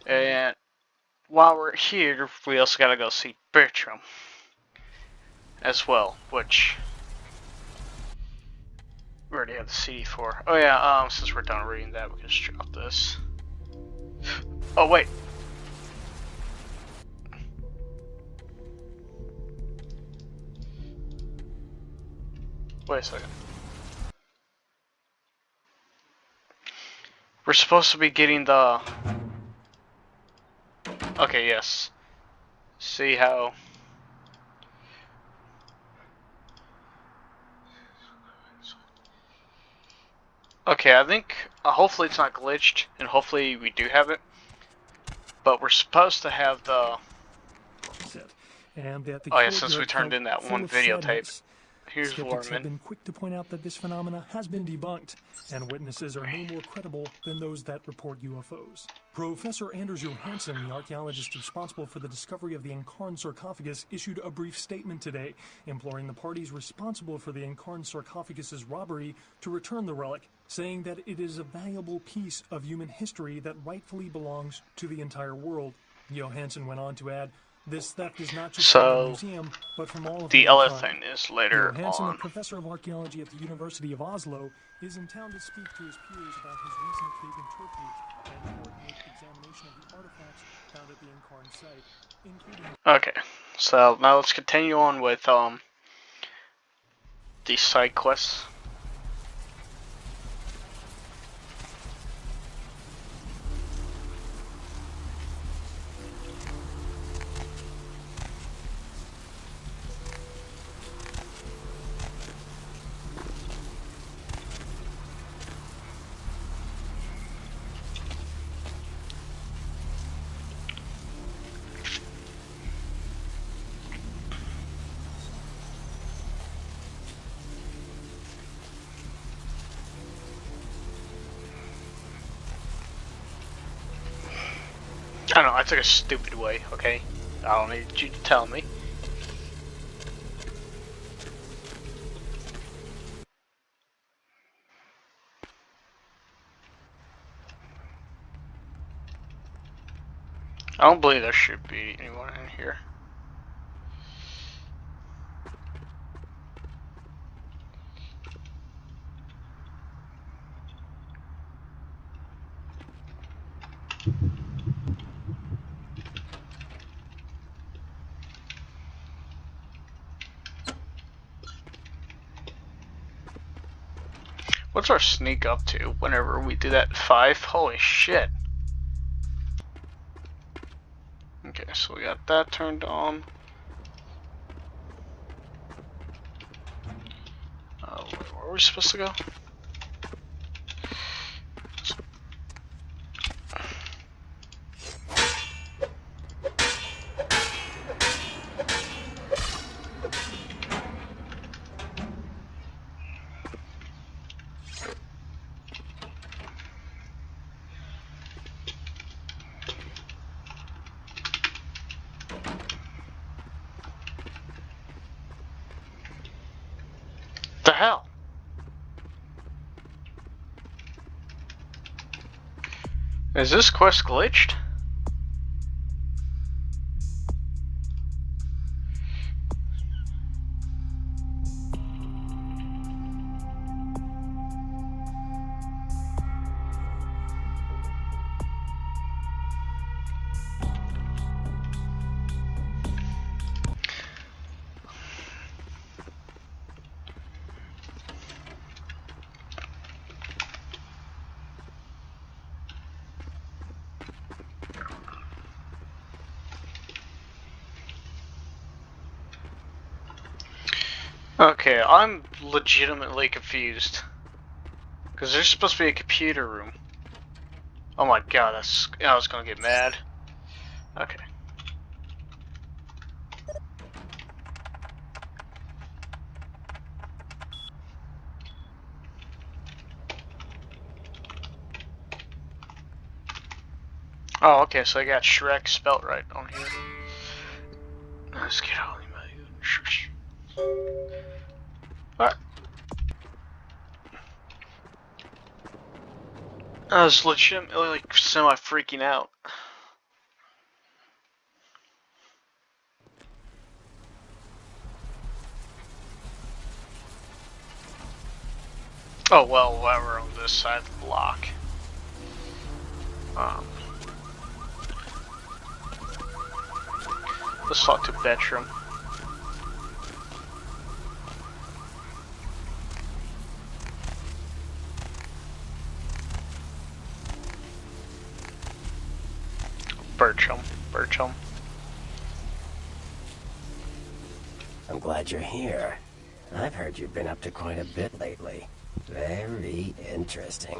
And while we're here, we also gotta go see Bertram as well, which We already have the CD4. Oh yeah, since we're done reading that, we can just drop this. Oh wait. Wait a second. We're supposed to be getting the... Okay, yes. See how... Okay, I think hopefully it's not glitched, and hopefully we do have it. But we're supposed to have the... And that the Oh yeah, since we courtyard turned felt in that full one of videotape. sadness. Here's Skeptics have Warman. been quick to point out that this phenomena has been debunked, and witnesses are no more credible than those that report UFOs. Professor Anders Johansson, the archaeologist responsible for the discovery of the Incarn sarcophagus, issued a brief statement today, imploring the parties responsible for the Incarn sarcophagus's robbery to return the relic, saying that it is a valuable piece of human history that rightfully belongs to the entire world. Johansson went on to add, "This theft is not just from the museum, but from all of the other mankind." thing is later Johansson, a on. professor of archaeology at the University of Oslo, is in town to speak to his peers about his recent dig in Turkey and coordinate examination of the artifacts found at the Incarn site, including... Okay, so now let's continue on with the side quests. I don't know, I took a stupid way, okay? I don't need you to tell me. I don't believe there should be anyone in here. What's our sneak up to whenever we do that? 5? Holy shit. Okay, so we got that turned on. Where are we supposed to go? The hell? Is this quest glitched? Okay, I'm legitimately confused. Because there's supposed to be a computer room. Oh my god, I was gonna get mad. Okay. Oh, okay, so I got Shrek spelt right on here. Let's get all the Alright. I was legitimately like semi-freaking out. Oh well, while we're on this side of the block. Let's talk to Bertram. Bertram. I'm glad you're here. I've heard you've been up to quite a bit lately. Very interesting.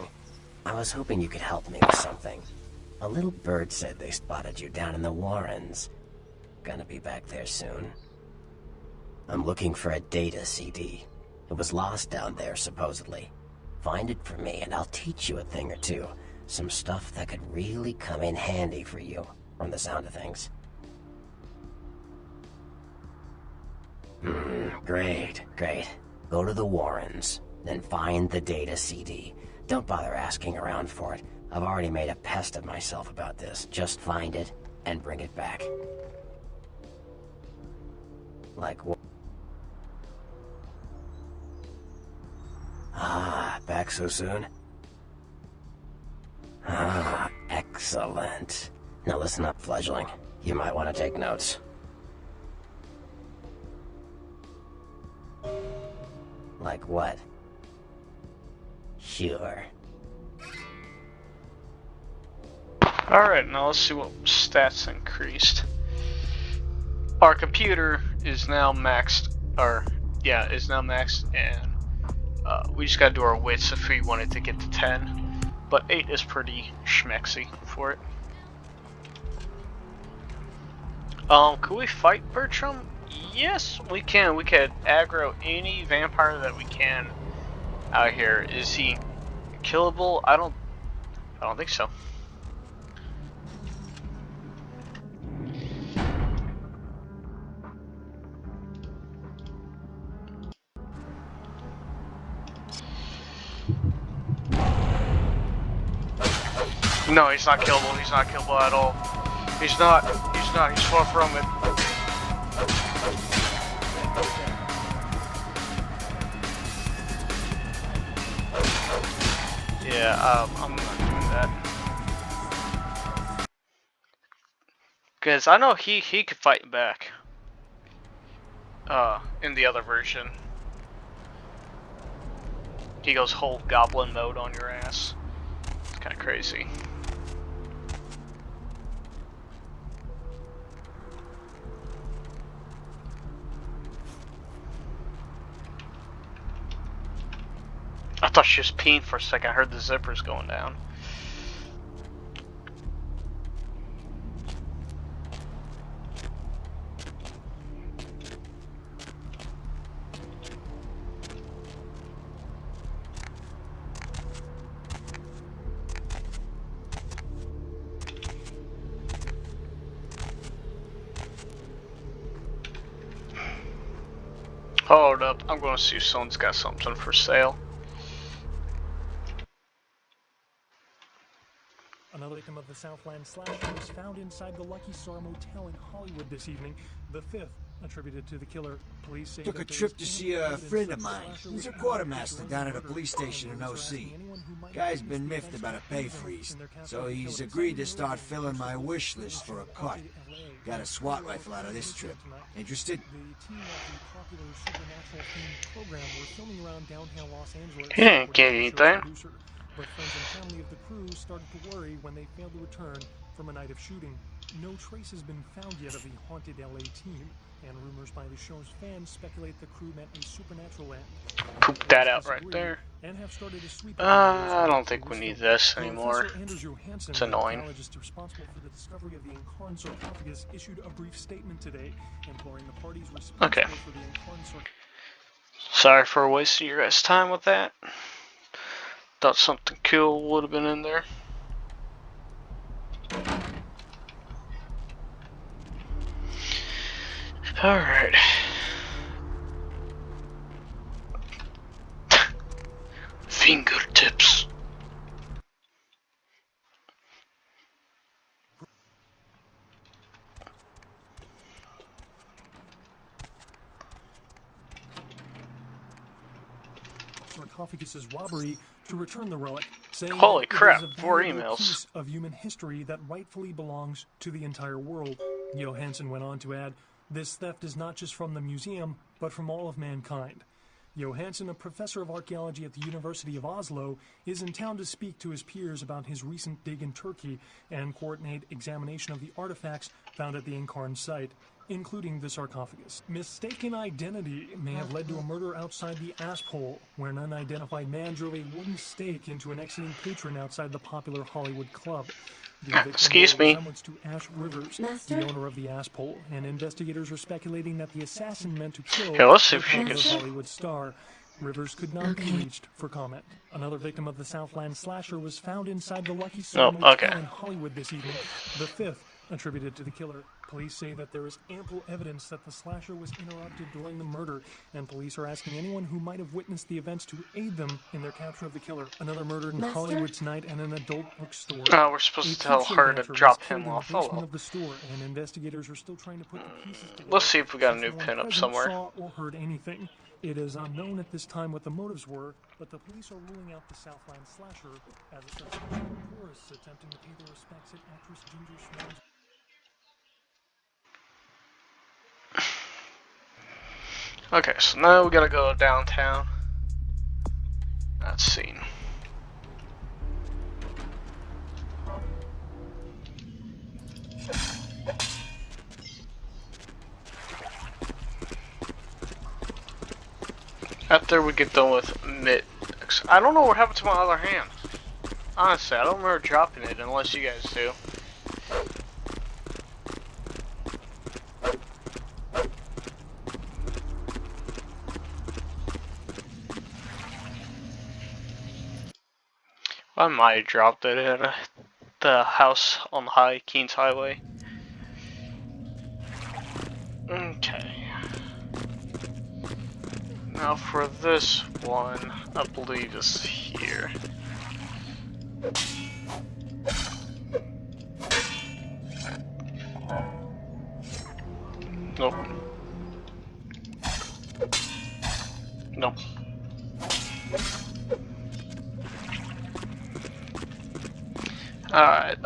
I was hoping you could help me with something. A little bird said they spotted you down in the Warrens. Gonna be back there soon. I'm looking for a data CD. It was lost down there, supposedly. Find it for me and I'll teach you a thing or two. Some stuff that could really come in handy for you, from the sound of things. Great. Go to the Warrens, then find the data CD. Don't bother asking around for it. I've already made a pest of myself about this. Just find it and bring it back. Like what? Back so soon? Excellent. Now listen up, fledgling. You might want to take notes. Like what? Sure. Alright, now let's see what stats increased. Our computer is now maxed, and we just gotta do our wits if we wanted to get to 10. But 8 is pretty schmexy for it. Could we fight Bertram? Yes, we can. We could aggro any vampire that we can out here. Is he killable? I don't think so. No, he's not killable. He's not killable at all. He's not. He's far from it. Yeah, I'm not doing that. Cause I know he could fight back. In the other version. He goes whole goblin mode on your ass. It's kinda crazy. I thought she was peeing for a second. I heard the zippers going down. Hold up, I'm gonna see if someone's got something for sale. Another victim of the Southland slasher was found inside the Lucky Star Motel in Hollywood this evening, the fifth attributed to the killer. Police say Took a trip to see a friend of mine. He's a quartermaster down at a police station in OC. Guy's been miffed about a pay freeze, so he's agreed to start filling my wish list for a cut. Got a SWAT rifle out of this trip. Interested? The team of the popular supernatural themed program were filming around downtown Los Angeles. He didn't get anything. But friends and family of the crew started to worry when they failed to return from a night of shooting. No trace has been found yet of the haunted LA team, and rumors by the show's fans speculate the crew met a supernatural end. Poop that out right there. And have started a sweep I don't think we need this anymore. It's annoying. Responsible for the discovery of the Incarn sarcophagus issued a brief statement today, imploring the parties responsible for the Incarn sarcophagus. Sorry for wasting your guys' time with that. Thought something cool would have been in there. Alright. Fingertips. sarcophagus's robbery to return the relic, saying Holy that crap, it is a 4 valuable emails. piece of human history that rightfully belongs to the entire world. Johansson went on to add, "This theft is not just from the museum, but from all of mankind." Johansson, a professor of archaeology at the University of Oslo, is in town to speak to his peers about his recent dig in Turkey and coordinate examination of the artifacts found at the Incarn site, including the sarcophagus. Mistaken identity may have led to a murder outside the Asphole, where an unidentified man drove a wooden stake into an exiting patron outside the popular Hollywood club. The victim Excuse bore me. resemblance to Ash Rivers, Master? the owner of the Asphole, and investigators are speculating that the assassin meant to kill Okay, let's see the if she popular can. Hollywood star. Rivers could not be reached for comment. Another victim of the Southland slasher was found inside the Lucky Star Motel okay. in Hollywood this evening, the fifth attributed to the killer. Police say that there is ample evidence that the slasher was interrupted during the murder, and police are asking anyone who might have witnessed the events to aid them in their capture of the killer. Another murder in Master? Hollywood tonight and an adult bookstore. We're supposed A to tell peep show her to dancer was drop killed him in off. the Oh basement well. of the store, and investigators are still trying to put the pieces together. Let's see if we got a since new no one pin up present somewhere. saw or heard anything. It is unknown at this time what the motives were, but the police are ruling out the Southland slasher as a suspect of tourists attempting to pay their respects at actress Ginger Swan's. Okay, so now we gotta go downtown. That's scene. After we get done with mid, I don't know what happened to my other hand. Honestly, I don't remember dropping it unless you guys do. I might have dropped it at the house on the High Keens Highway. Okay. Now for this one, I believe is here. Nope. Nope. Alright,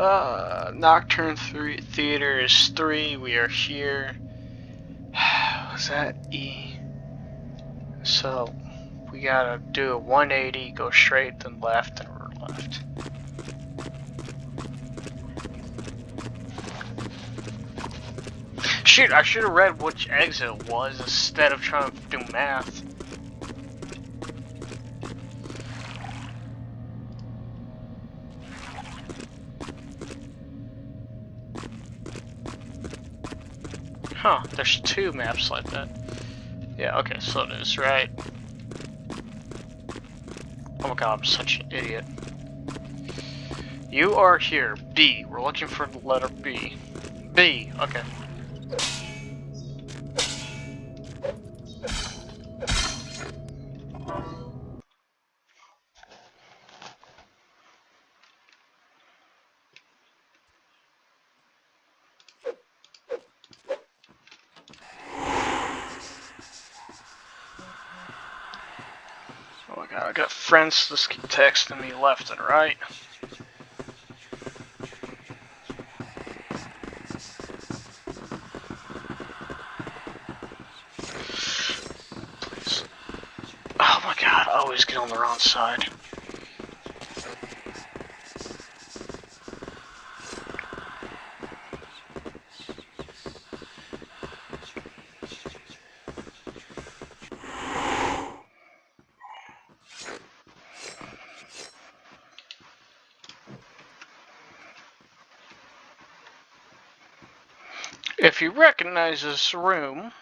Nocturne 3 Theater is 3, we are here. Was that E? So, we gotta do a 180, go straight, then left, and we're left. Shoot, I should have read which exit it was instead of trying to do math. Huh, there's 2 maps like that. Yeah, okay, so it is, right? Oh my god, I'm such an idiot. You are here, B. We're looking for the letter B. B, okay. Oh my god, I got friends just keep texting me left and right. Please. Oh my god, I always get on the wrong side. If you recognize this room,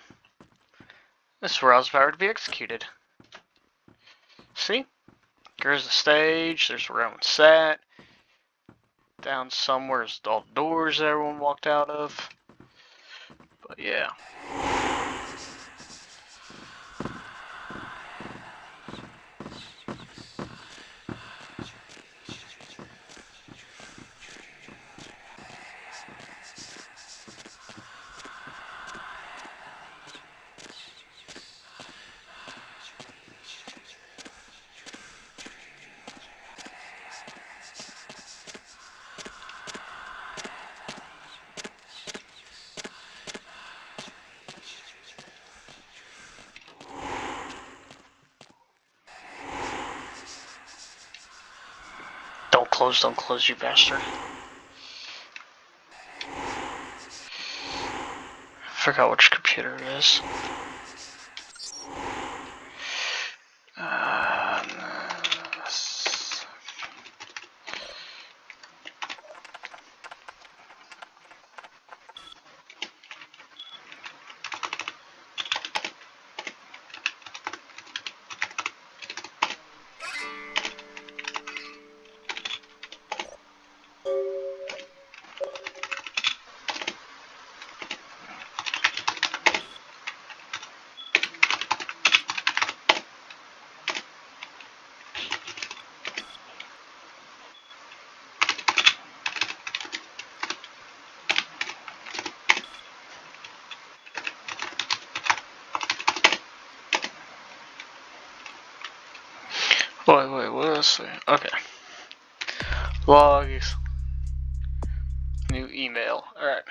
this is where I was about to be executed. See? There's the stage, there's where everyone sat. Down somewhere's all the doors everyone walked out of. But yeah. don't close, you bastard. Forgot which computer it is. Wait, what is it? Okay. Logs. New email. Alright.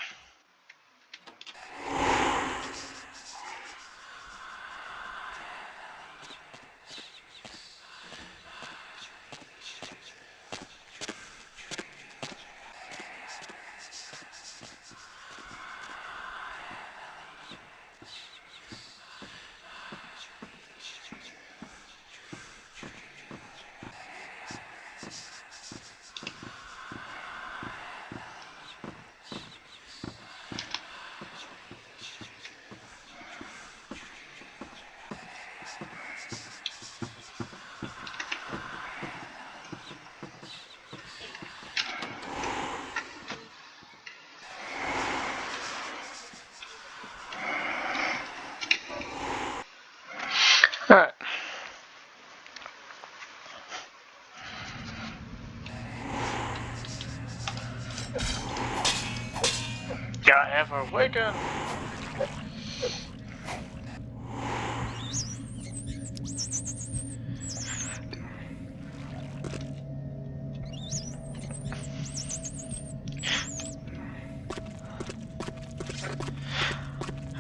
Alright. Gotta have her waken.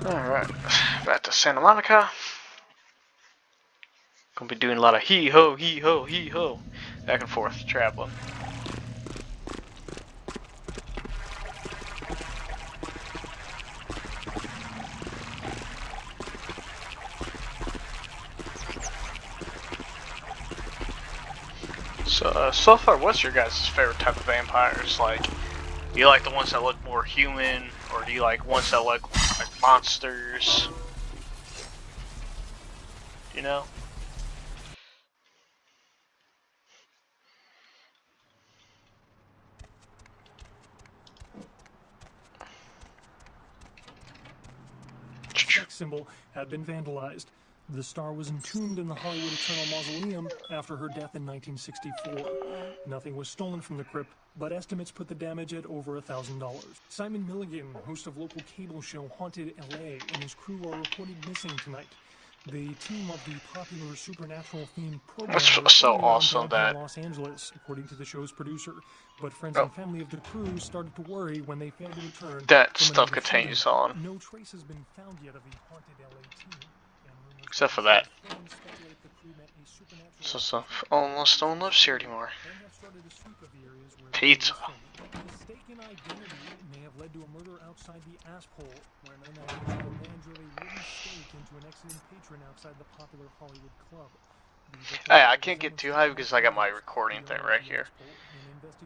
Alright. Back to Santa Monica. Gonna be doing a lot of hee ho, hee ho, hee ho. Back and forth, traveling. So far, what's your guys' favorite type of vampires? Like, do you like the ones that look more human, or do you like ones that look like monsters? You know? Sex symbol had been vandalized. The star was entombed in the Hollywood Eternal Mausoleum after her death in 1964. Nothing was stolen from the crypt, but estimates put the damage at over $1,000. Simon Milligan, host of local cable show Haunted LA, and his crew are reported missing tonight. The team of the popular supernatural themed program That's was so filming awesome downtown that Los Angeles, according to the show's producer. But friends and family of the crew started to worry when they failed to return. that from stuff another continues shooting. on. No trace has been found yet of the Haunted LA team. Except for that. So almost no one lives here anymore. Pizza. Mistaken identity may have led to a murder outside the Asshole, where an unidentified man drove a wooden stake into an exiting patron outside the popular Hollywood club. Hey, I can't get too high because I got my recording thing right here.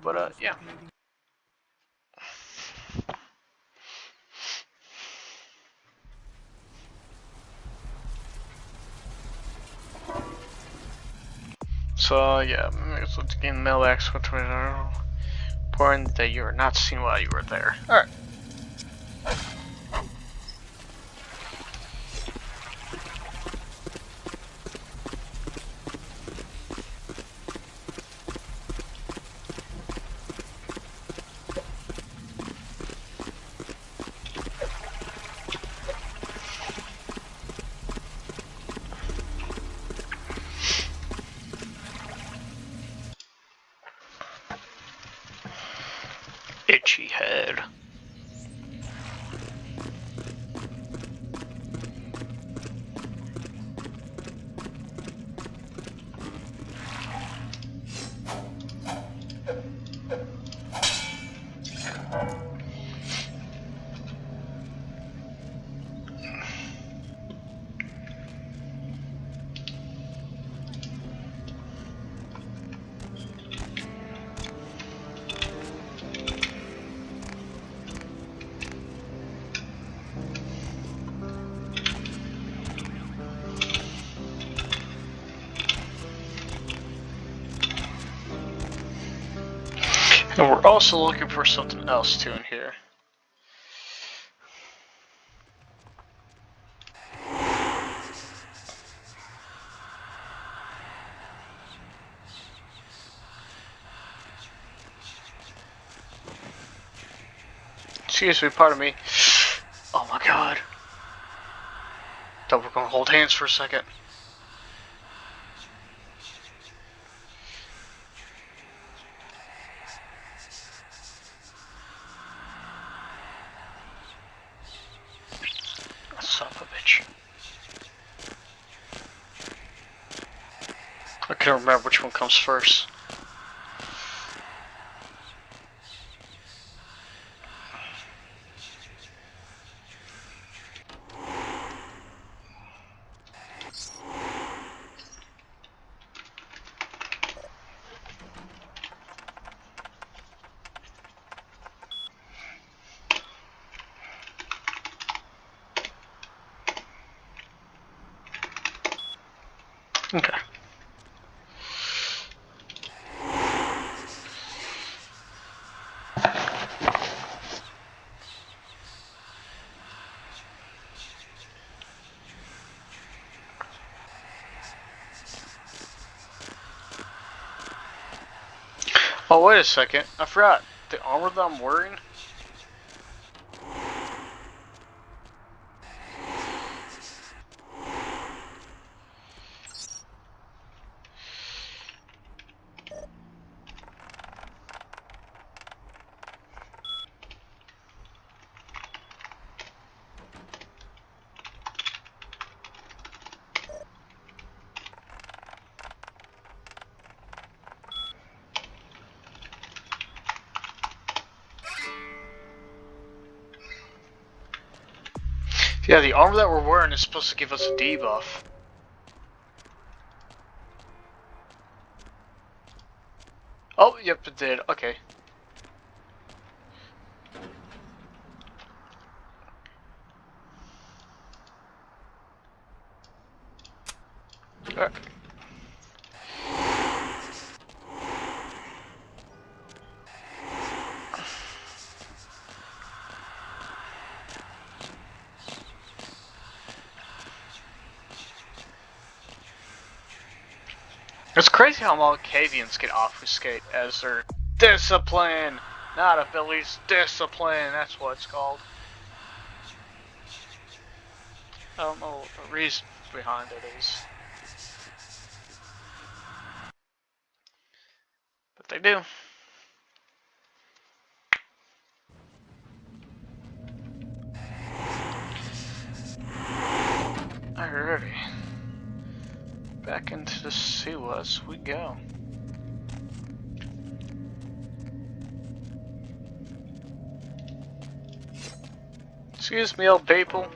But yeah. So yeah, so to gain mailbacks, which was important that you were not seen while you were there. Alright. Itchy head. And we're also looking for something else too in here. Excuse me, pardon me. Oh my god. Thought we're gonna hold hands for a second. Son of a bitch. I can't remember which one comes first. Okay. Oh, wait a second. I forgot. The armor that I'm wearing? Yeah, the armor that we're wearing is supposed to give us a debuff. Oh, yep, it did. Okay. Alright. It's crazy how Malkavians get obfuscate as their discipline, not abilities, discipline, that's what it's called. I don't know what the reason behind it is. But they do. Alrighty. Back into the Siwas we go. Excuse me, old people.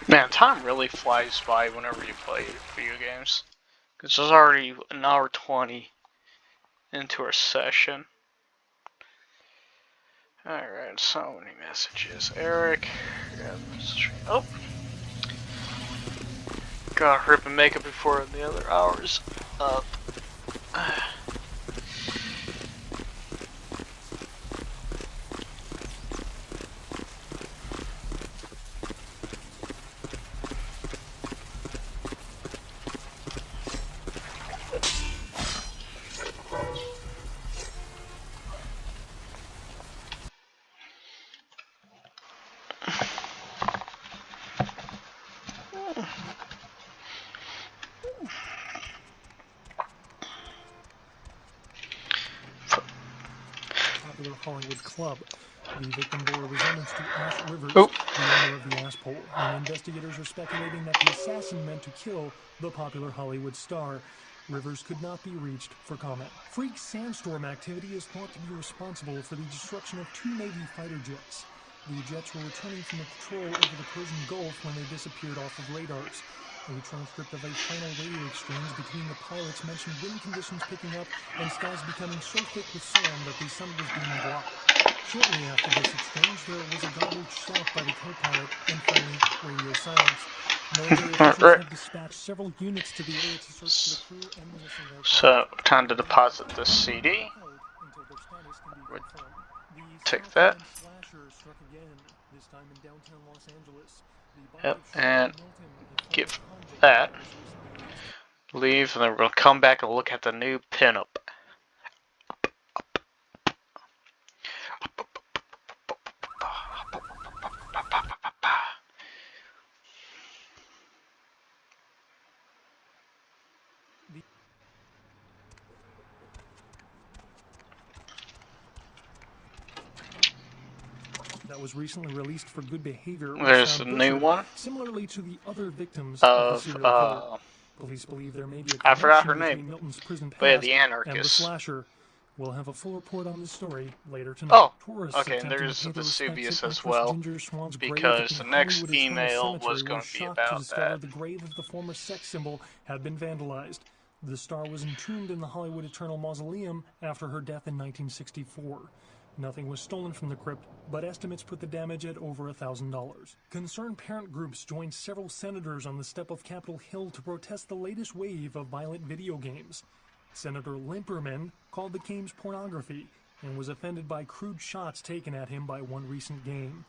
Man, time really flies by whenever you play video games. Because it's already an hour 20 into our session. Alright, so many messages. Eric. Oh. Gotta hurry up and make it before the other hours up. Popular Hollywood club. The victim bore a resemblance to Ash Rivers, Oh. the owner of the ass pole, and investigators are speculating that the assassin meant to kill the popular Hollywood star. Rivers could not be reached for comment. Freak sandstorm activity is thought to be responsible for the destruction of 2 Navy fighter jets. The jets were returning from a patrol over the Persian Gulf when they disappeared off of radars. A transcript of a final radio exchange between the pilots mentioned wind conditions picking up and skies becoming so thick with sand that the sun was being blocked. Shortly after this exchange, there was a garbled shout by the co-pilot and finally radio silence. Military officials have dispatched several units to the area to search for the crew and the missing aircraft. So, time to deposit the CD. We'll take that. Yep, and give that. Leave, and then we're going to come back and look at the new pinup. That was recently released for good behavior. There's a new one. Similarly to the other victims of the serial killer. Police believe there may be a I forgot her between name. Milton's prison But yeah, past the and the anarchist. slasher. We'll have a full report on this story later tonight. Oh, okay, and there's Vesuvius as well, because the next email was going to be about that. The grave of the former sex symbol had been vandalized. The star was entombed in the Hollywood Eternal Mausoleum after her death in 1964. Nothing was stolen from the crypt, but estimates put the damage at over $1,000. Concerned parent groups joined several senators on the step of Capitol Hill to protest the latest wave of violent video games. Senator Limperman called the games pornography and was offended by crude shots taken at him by one recent game.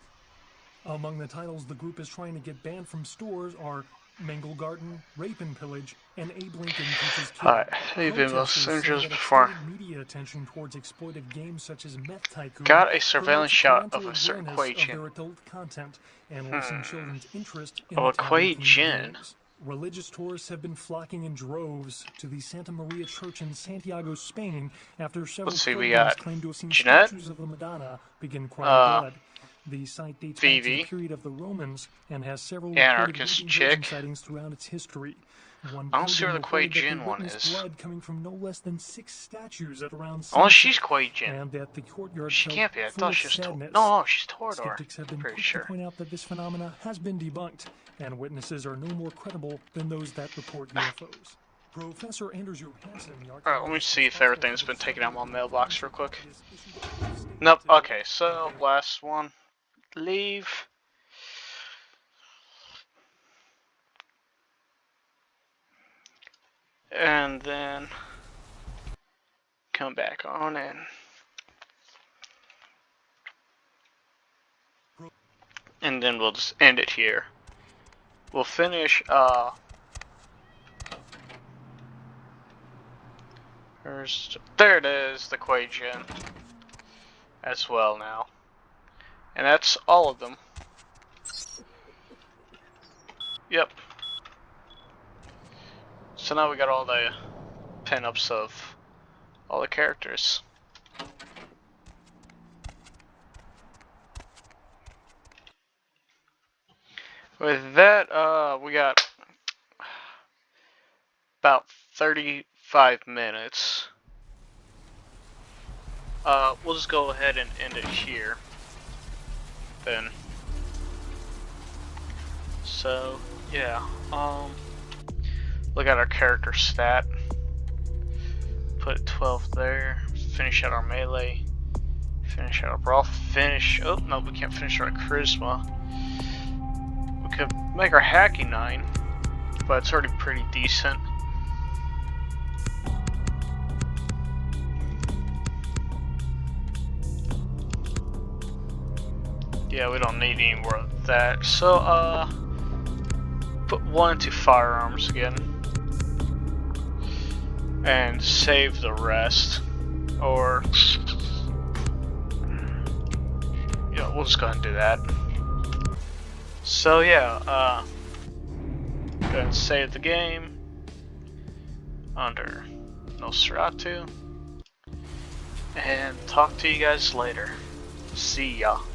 Among the titles the group is trying to get banned from stores are Mangelgarten, Rape and Pillage, and Abe Lincoln Teaches Kids. Alright, leave in those singers before. Media attention towards exploitive games such as Meth Tycoon got a surveillance shot of a certain Kuei Jin. Adult content and lessen children's interest in a Kuei Jin. Religious tourists have been flocking in droves to the Santa Maria Church in Santiago, Spain, after several pilgrims claimed to have seen statues of the Madonna begin crying blood. The site dates back to the period of the Romans and has several anarchist chick sightings throughout its history. I don't see where the Kuei Jin one is. Blood coming from no less than 6 statues at around unless she's Kuei Jin. And at the courtyard she can't be. I thought she was sadness. No, she's Torador. Skeptics have been quick to point out that this phenomena has been debunked, and witnesses are no more credible than those that report UFOs. Professor Anders Johansson, alright, let me see if everything's been taken out of my mailbox real quick. Nope, okay, so last one. Leave. And then come back on in. And then we'll just end it here. We'll finish there it is, the Kuei Jin as well now. And that's all of them. Yep. So now we got all the pinups of all the characters. With that, we got about 35 minutes. We'll just go ahead and end it here. Then. So, yeah, look at our character stat. Put 12 there. Finish out our melee. Finish out our brawl. Finish. Oh, no, we can't finish our charisma. We could make our hacking 9, but it's already pretty decent. Yeah, we don't need any more of that. So, put 1 into firearms again. And save the rest. Or, yeah, we'll just go ahead and do that. So, yeah, go ahead and save the game. Under Nosferatu. And talk to you guys later. See ya.